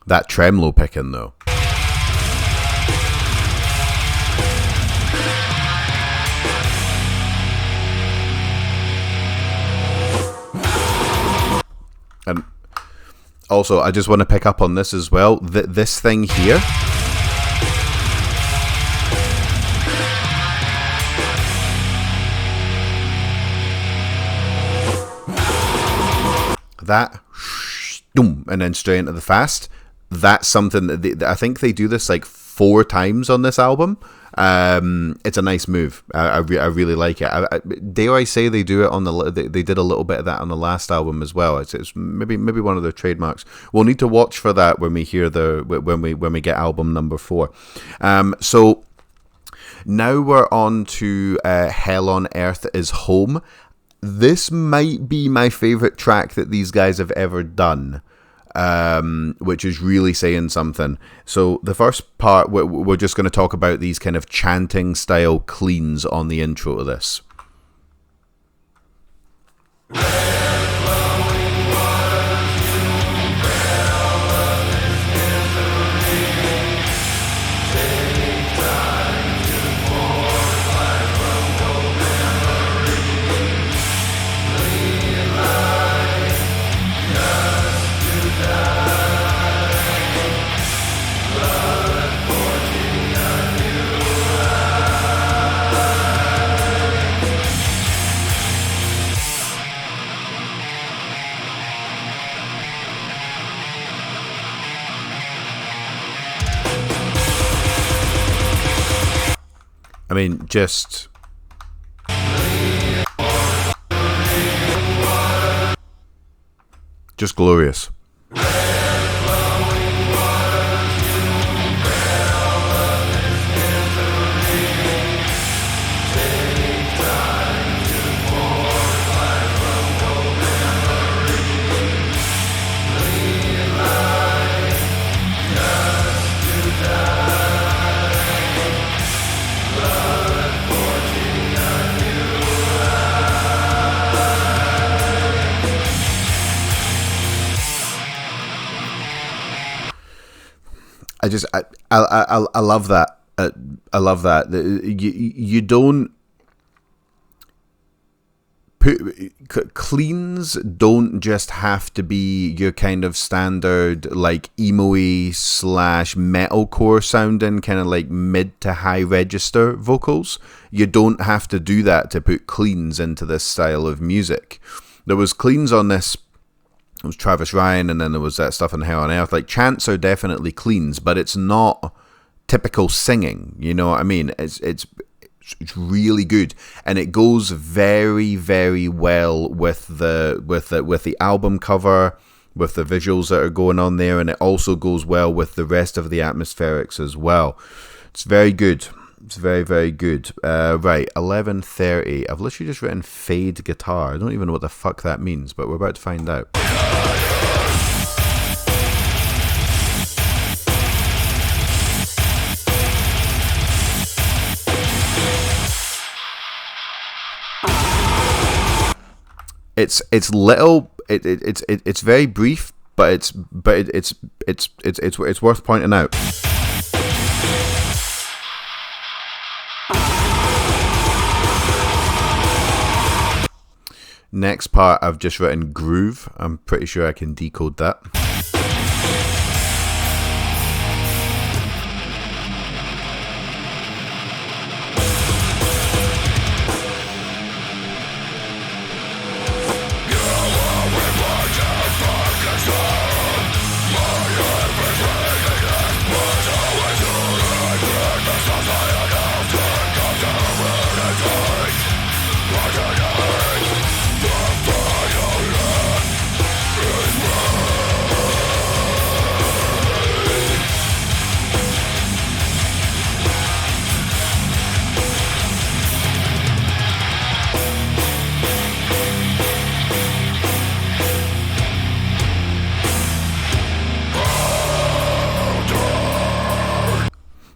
That tremolo picking though. And also, I just want to pick up on this as well. This thing here. That, and then straight into the fast. That's something that I think they do this like 4 times on this album. It's a nice move. I really like it. Dare I say they do it they did a little bit of that on the last album as well. It's maybe one of their trademarks. We'll need to watch for that when we hear when we get album number 4. So now we're on to Hell on Earth is Home. This might be my favorite track that these guys have ever done. Which is really saying something. So the first part, we're just going to talk about these kind of chanting style cleans on the intro to this. I mean, just glorious. I love that. I love that. You don't cleans don't just have to be your kind of standard like emo-y / metalcore sounding kind of like mid to high register vocals. You don't have to do that to put cleans into this style of music. There was cleans on this. It was Travis Ryan, and then there was that stuff in Hell on Earth. Like, chants are definitely cleans, but it's not typical singing. You know what I mean? It's really good, and it goes very, very well with the album cover, with the visuals that are going on there, and it also goes well with the rest of the atmospherics as well. It's very good. It's very, very good. Right, 11:30. I've literally just written fade guitar. I don't even know what the fuck that means, but we're about to find out. It's little. It's very brief, but it's worth pointing out. Next part, I've just written groove. I'm pretty sure I can decode that.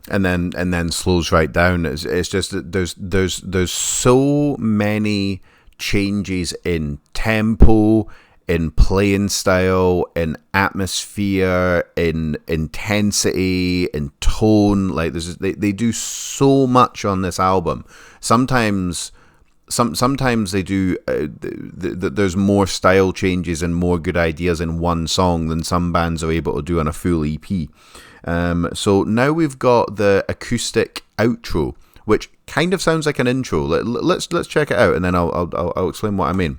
And then slows right down. It's just that there's so many changes in tempo, in playing style, in atmosphere, in intensity, in tone. Like they do so much on this album. Sometimes they do. There's more style changes and more good ideas in one song than some bands are able to do on a full EP. So now we've got the acoustic outro, which kind of sounds like an intro. Let's check it out, and then I'll explain what I mean.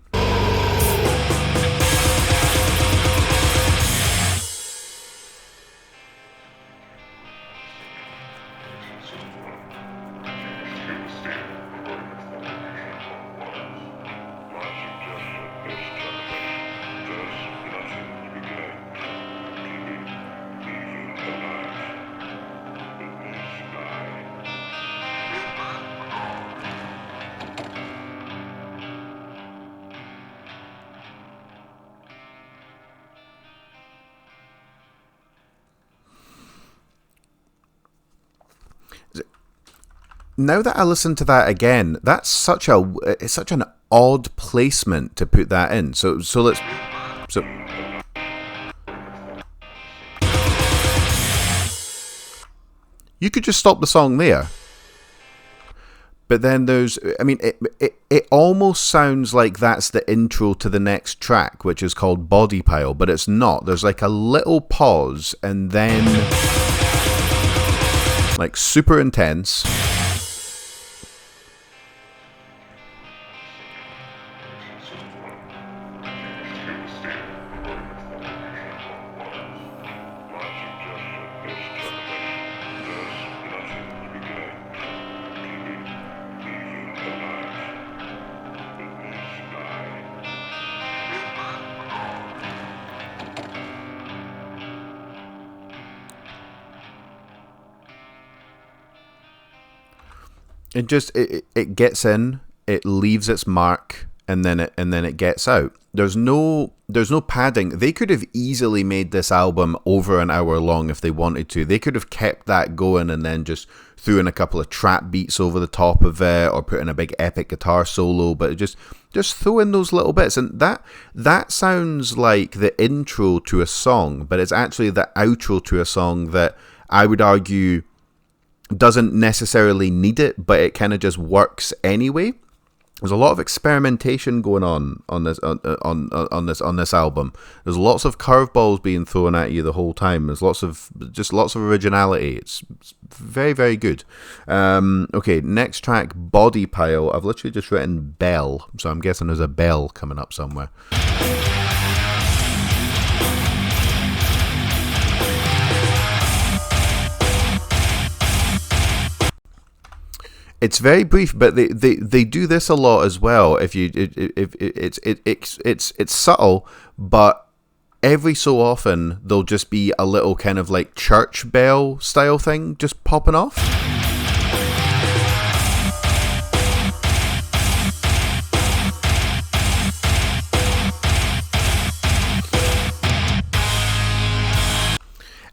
Now that I listen to that again, it's such an odd placement to put that in. So you could just stop the song there. But then it almost sounds like that's the intro to the next track, which is called Body Pile, but it's not. There's like a little pause, and then like super intense. It gets in, it leaves its mark, and then it gets out. There's no padding. They could have easily made this album over an hour long if they wanted to. They could have kept that going and then just threw in a couple of trap beats over the top of it, or put in a big epic guitar solo. But just throw in those little bits, and that sounds like the intro to a song, but it's actually the outro to a song that I would argue doesn't necessarily need it, but it kind of just works anyway. There's a lot of experimentation going on this album. There's lots of curveballs being thrown at you the whole time. There's lots of originality. It's very, very good. Okay, next track, Body Pile. I've literally just written bell, so I'm guessing there's a bell coming up somewhere. It's very brief, but they do this a lot as well. If it's subtle, but every so often there'll just be a little kind of like church bell style thing just popping off.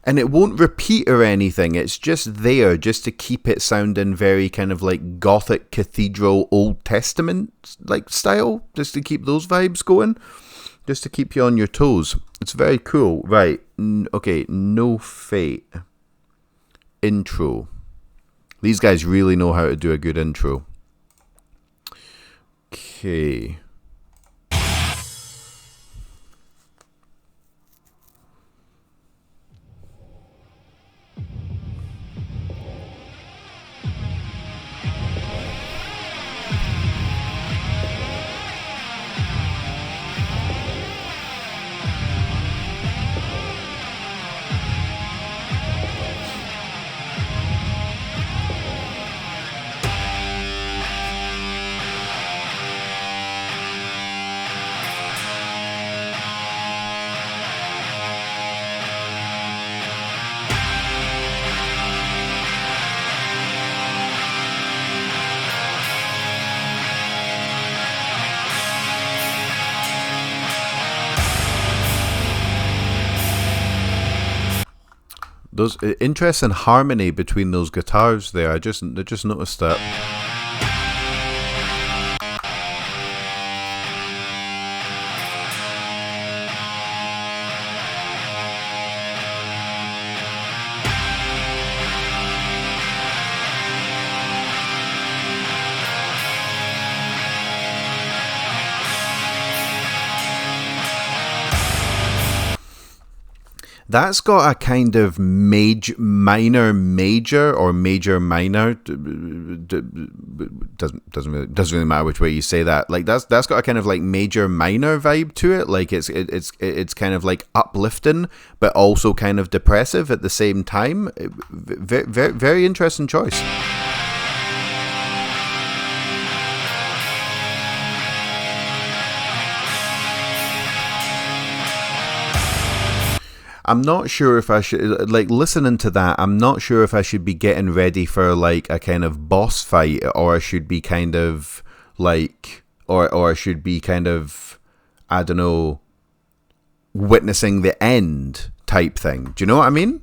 And it won't repeat or anything. It's just there just to keep it sounding very kind of like Gothic cathedral Old Testament like style. Just to keep those vibes going. Just to keep you on your toes. It's very cool. Right. Okay. No Fate. Intro. These guys really know how to do a good intro. Okay. Those interesting harmony between those guitars there. I just noticed that. That's got a kind of minor major or major minor. Doesn't really matter which way you say that. Like that's got a kind of like major minor vibe to it. Like it's kind of like uplifting, but also kind of depressive at the same time. Very, very interesting choice. I'm not sure if I should, like, listening to that, I'm not sure if I should be getting ready for, like, a kind of boss fight, or I should be kind of, like, or I should be kind of, I don't know, witnessing the end type thing. Do you know what I mean?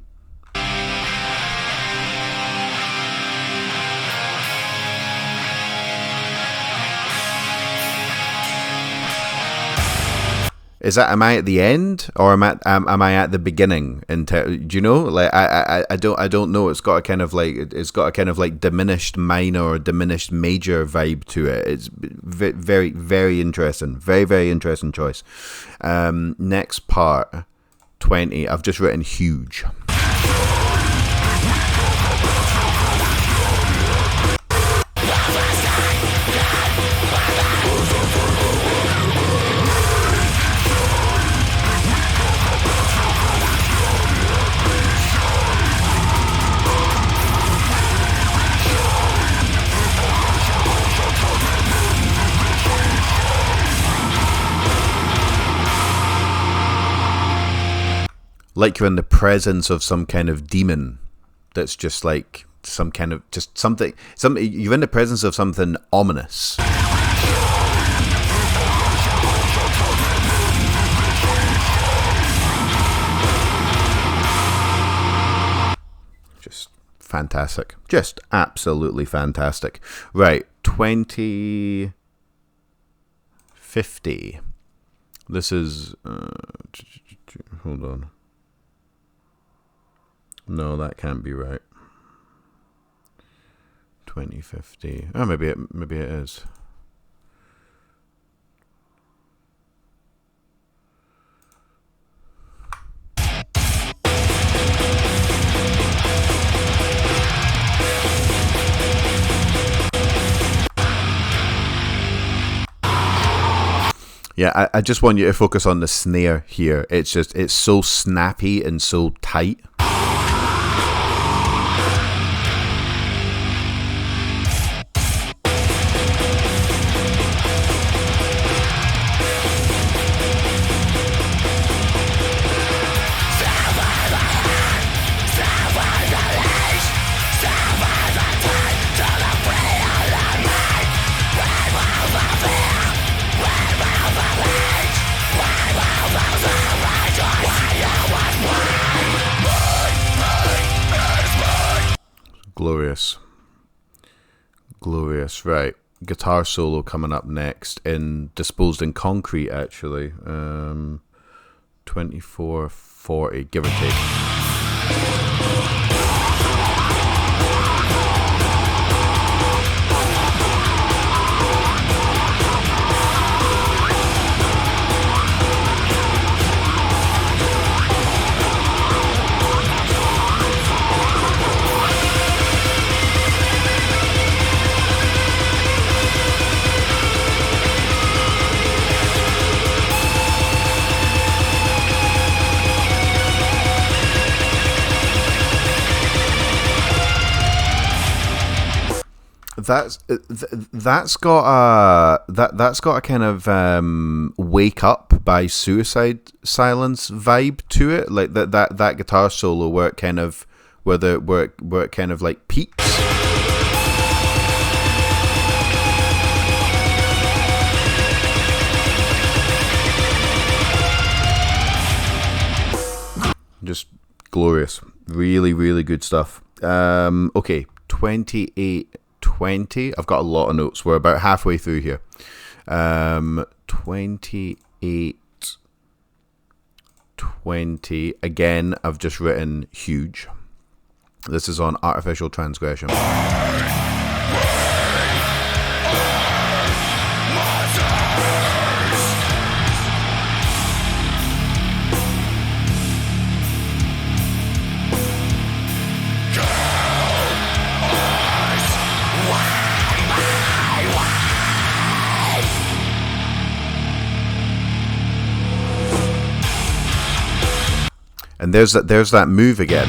Is that, am I at the end or am I at the beginning? Do you know? Like I don't know. It's got a kind of like diminished minor or diminished major vibe to it. It's very, very interesting. Very, very interesting choice. Next part, 20. I've just written huge. Like you're in the presence of some kind of demon that's just like some kind of just something you're in the presence of something ominous. Just fantastic. Just absolutely fantastic. Right, 2050. This is hold on. No, that can't be right. 2050. Oh, maybe it is. Yeah, I just want you to focus on the snare here. It's so snappy and so tight. Glorious, right. Guitar solo coming up next in Disposed in Concrete, actually. 24:40, give or take. That's got a kind of Wake Up by Suicide Silence vibe to it, like that guitar solo where it kind of where it kind of like peaks. Just glorious, really, really good stuff. Okay, 28:20. I've got a lot of notes. We're about halfway through here. 28:20. Again, I've just written huge. This is on Artificial Transgression. And there's that move again.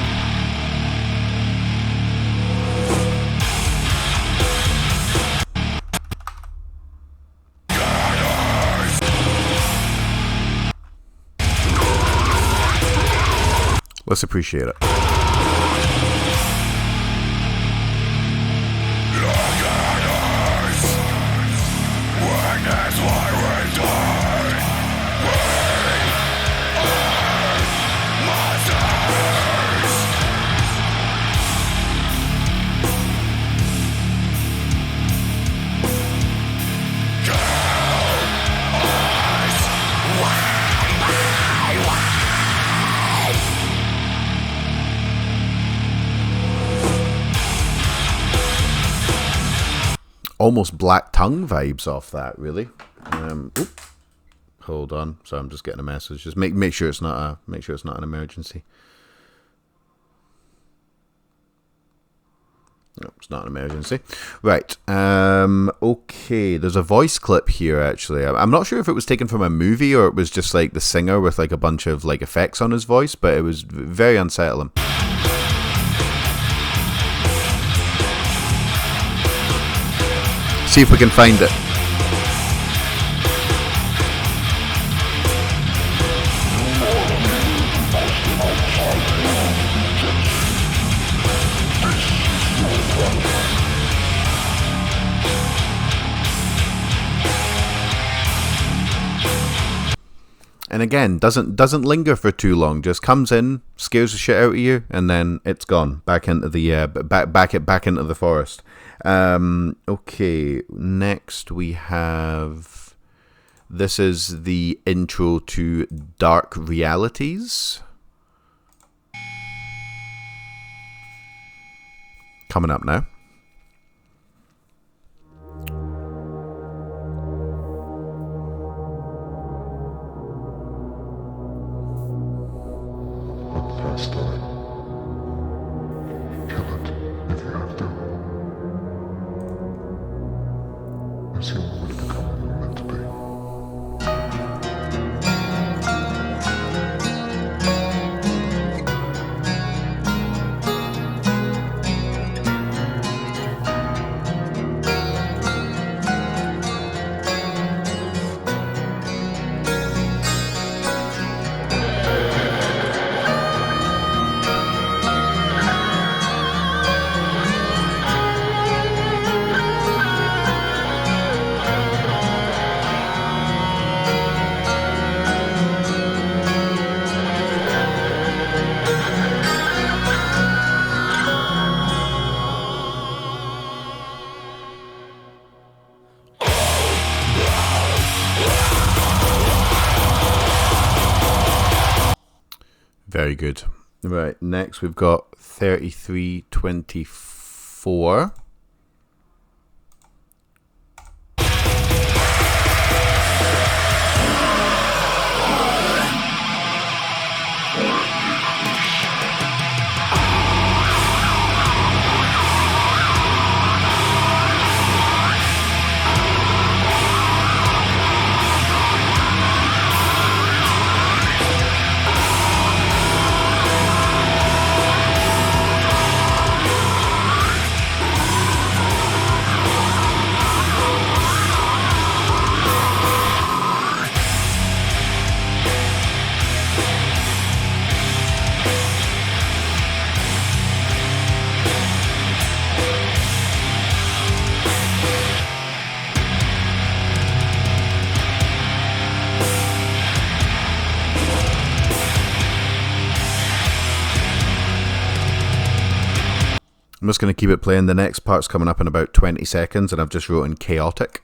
Let's appreciate it. Almost Black Tongue vibes off that, really. Hold on, so I'm just getting a message. Just make sure it's not an emergency. No, it's not an emergency. Right. Okay. There's a voice clip here. Actually, I'm not sure if it was taken from a movie or it was just like the singer with like a bunch of like effects on his voice, but it was very unsettling. See if we can find it. And again, doesn't linger for too long. Just comes in, scares the shit out of you, and then it's gone back into the back into the forest. Okay, next we have. This is the intro to Dark Realities. Coming up now. Very good. Right, next we've got 3324. I'm just going to keep it playing. The next part's coming up in about 20 seconds, and I've just written chaotic.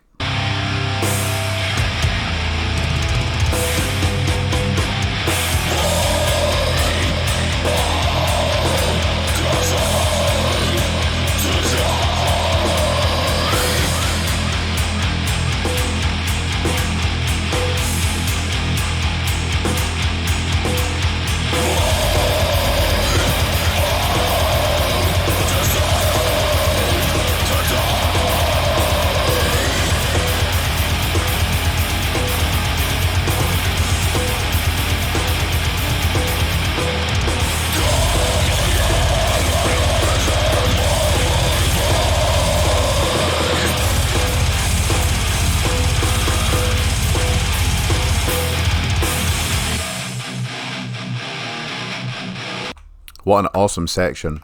What an awesome section.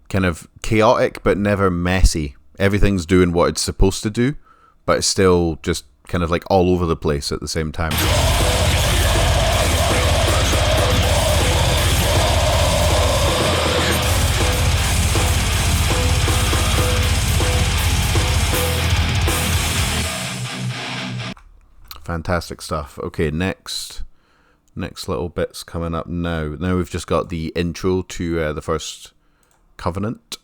Kind of chaotic, but never messy. Everything's doing what it's supposed to do, but it's still just kind of like all over the place at the same time. Fantastic stuff. Okay, next little bit's coming up now. Now we've just got the intro to the first Covenant.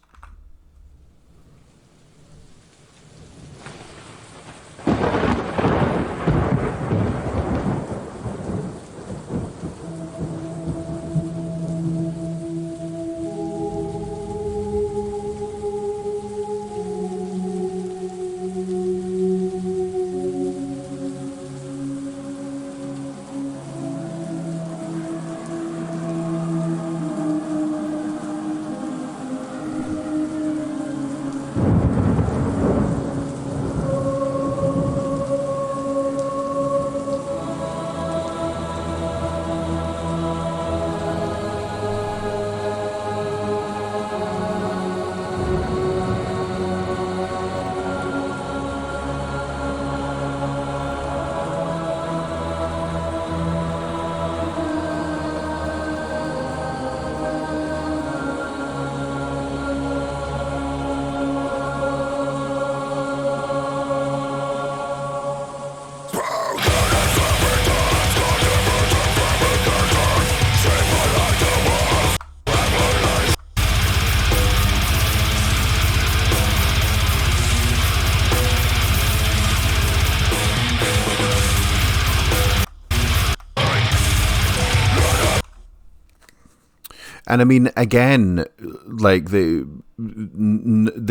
And I mean, again, like they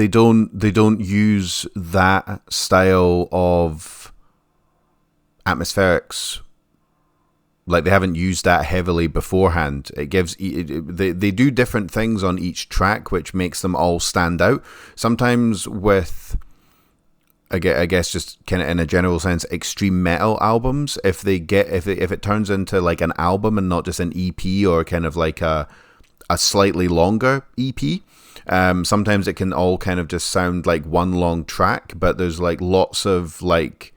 don't use that style of atmospherics. Like, they haven't used that heavily beforehand. It gives they do different things on each track, which makes them all stand out. Sometimes with, I guess, just kind of in a general sense, extreme metal albums, if it turns into like an album and not just an EP or kind of like a slightly longer EP, sometimes it can all kind of just sound like one long track, but there's like lots of like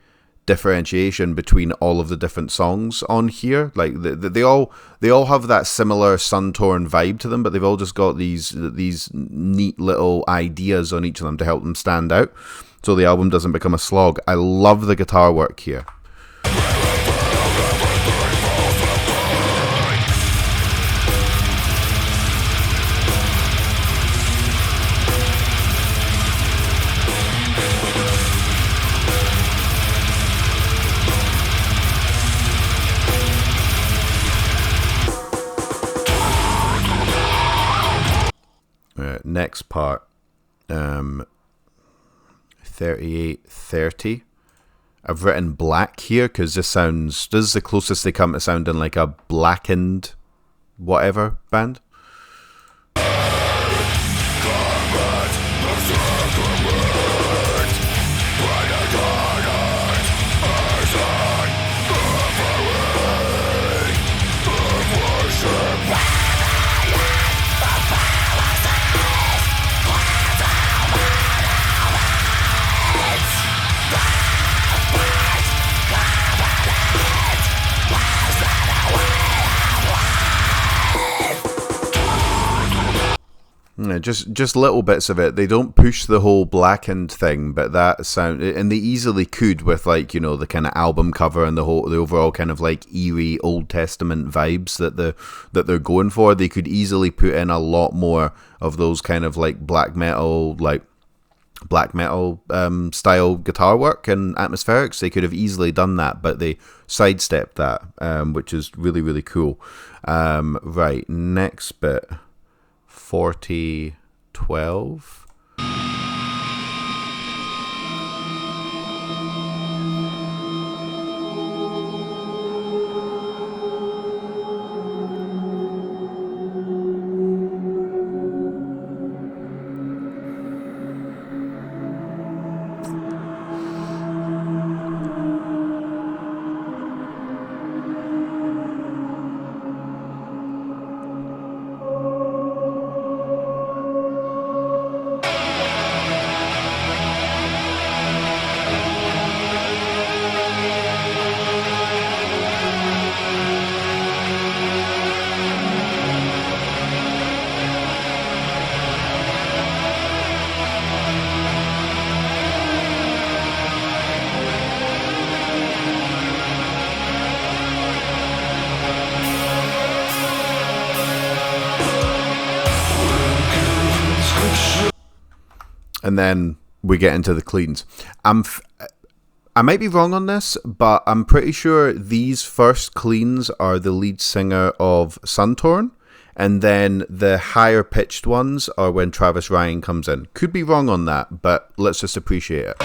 differentiation between all of the different songs on here. Like they all have that similar Suntorn vibe to them, but they've all just got these neat little ideas on each of them to help them stand out, so the album doesn't become a slog. I love the guitar work here. Next part, 38:30. I've written black here because this is the closest they come to sounding like a blackened whatever band. Just little bits of it. They don't push the whole blackened thing, but that sound, and they easily could with, like, you know, the kind of album cover and the overall kind of like eerie Old Testament vibes that they're going for. They could easily put in a lot more of those kind of like black metal style guitar work and atmospherics. They could have easily done that, but they sidestepped that, which is really, really cool. Right, next bit. 40:12. And then we get into the cleans. I might be wrong on this, but I'm pretty sure these first cleans are the lead singer of Suntorn, and then the higher pitched ones are when Travis Ryan comes in. Could be wrong on that, but let's just appreciate it.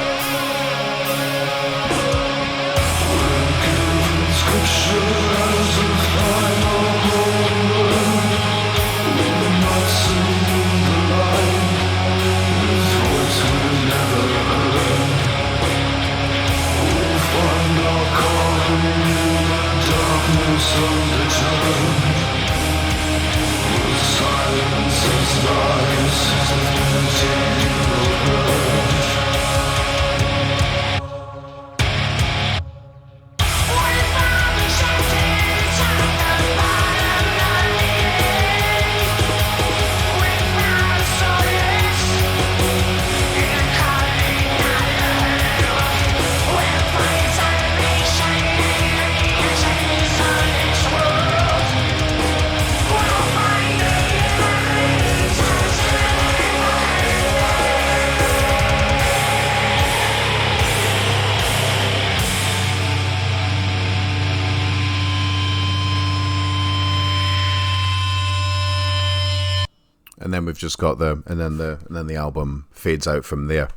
And then we've just got and then the album fades out from there.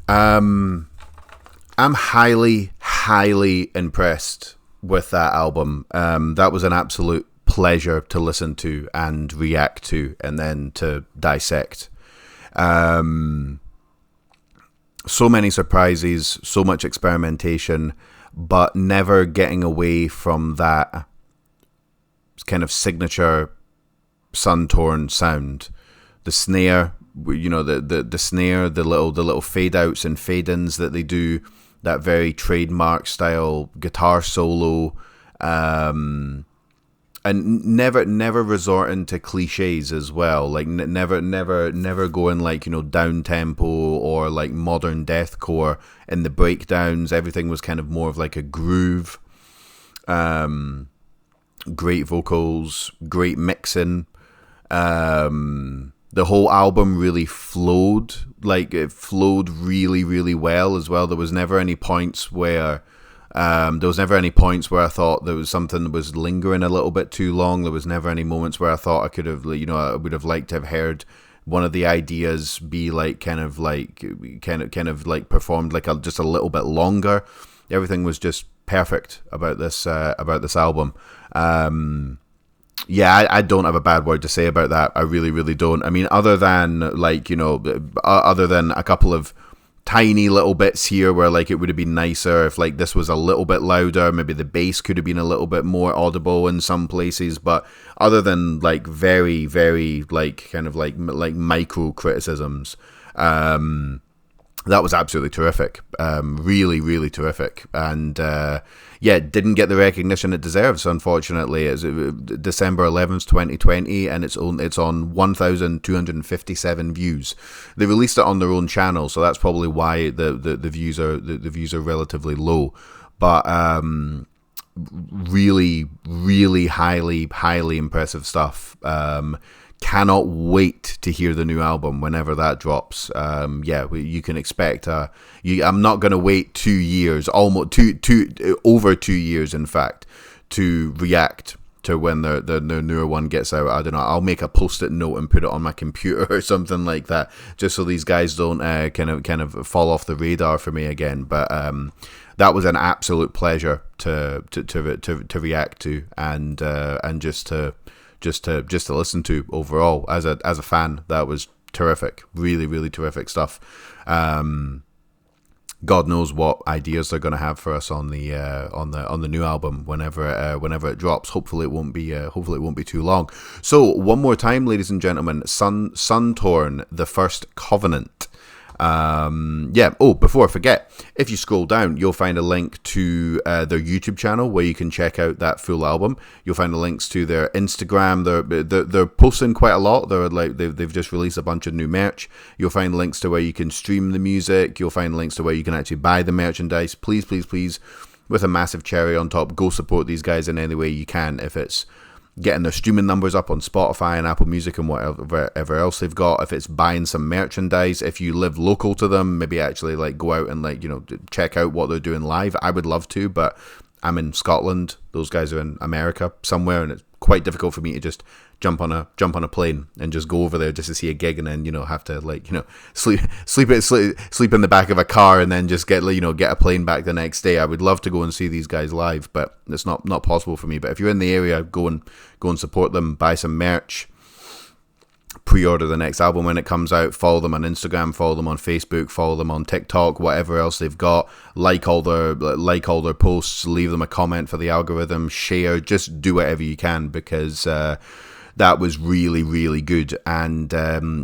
I'm highly, highly impressed with that album. That was an absolute pleasure to listen to and react to, and then to dissect. So many surprises, so much experimentation, but never getting away from that kind of signature Suntorn sound. The snare, the snare, the little fade outs and fade ins that they do, that very trademark style guitar solo, and never resorting to cliches as well. Like never going like down tempo or like modern deathcore in the breakdowns. Everything was kind of more of like a groove. Great vocals, great mixing. The whole album really flowed. Like it flowed really, really well as well. There was never any points where I thought there was something that was lingering a little bit too long. There was never any moments where I thought I could have, I would have liked to have heard one of the ideas be like kind of like performed like just a little bit longer. Everything was just perfect about this album. Yeah, I don't have a bad word to say about that. I really, really don't. I mean, other than a couple of tiny little bits here where like it would have been nicer if like this was a little bit louder. Maybe the bass could have been a little bit more audible in some places. But other than like very, very like kind of like micro criticisms, that was absolutely terrific. Really, really terrific. And didn't get the recognition it deserves, unfortunately. It's December 11th, 2020, and it's on 1,257 views. They released it on their own channel, so that's probably why the views are relatively low. But really, really highly impressive stuff. Cannot wait to hear the new album whenever that drops. You can expect. I'm not going to wait 2 years, almost over 2 years, in fact, to react to when the newer one gets out. I don't know. I'll make a post-it note and put it on my computer or something like that, just so these guys don't kind of fall off the radar for me again. But that was an absolute pleasure to react to and just to listen to overall as a fan. That was terrific. Really, really terrific stuff. God knows what ideas they're going to have for us on the new album whenever it drops. Hopefully it won't be too long. So one more time, ladies and gentlemen, Suntorn, The First Covenant. Before I forget, if you scroll down, you'll find a link to their YouTube channel where you can check out that full album. You'll find the links to their Instagram. They're posting quite a lot. They've just released a bunch of new merch. You'll find links to where you can stream the music. You'll find links to where you can actually buy the merchandise. Please, with a massive cherry on top, go support these guys in any way you can. If it's getting their streaming numbers up on Spotify and Apple Music and whatever else they've got, if it's buying some merchandise, if you live local to them, maybe actually like go out and check out what they're doing live. I would love to, but I'm in Scotland. Those guys are in America somewhere, and it's quite difficult for me to just jump on a plane and just go over there just to see a gig, and then have to sleep in the back of a car and then just get a plane back the next day. I would love to go and see these guys live, but it's not possible for me. But if you're in the area, go and support them, buy some merch, pre-order the next album when it comes out, follow them on Instagram, follow them on Facebook, follow them on TikTok, whatever else they've got, like all their posts, leave them a comment for the algorithm, share, just do whatever you can, because that was really, really good. And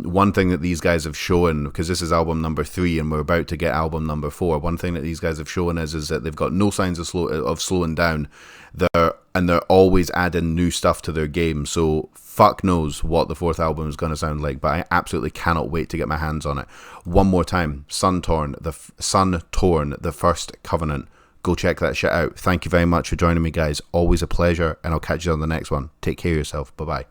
one thing that these guys have shown, because this is album number 3 and we're about to get album number 4, one thing that these guys have shown is that they've got no signs of slowing down. They're always adding new stuff to their game. So fuck knows what the 4th album is going to sound like, but I absolutely cannot wait to get my hands on it. One more time, Suntorn, The First Covenant. Go check that shit out. Thank you very much for joining me, guys. Always a pleasure, and I'll catch you on the next one. Take care of yourself. Bye-bye.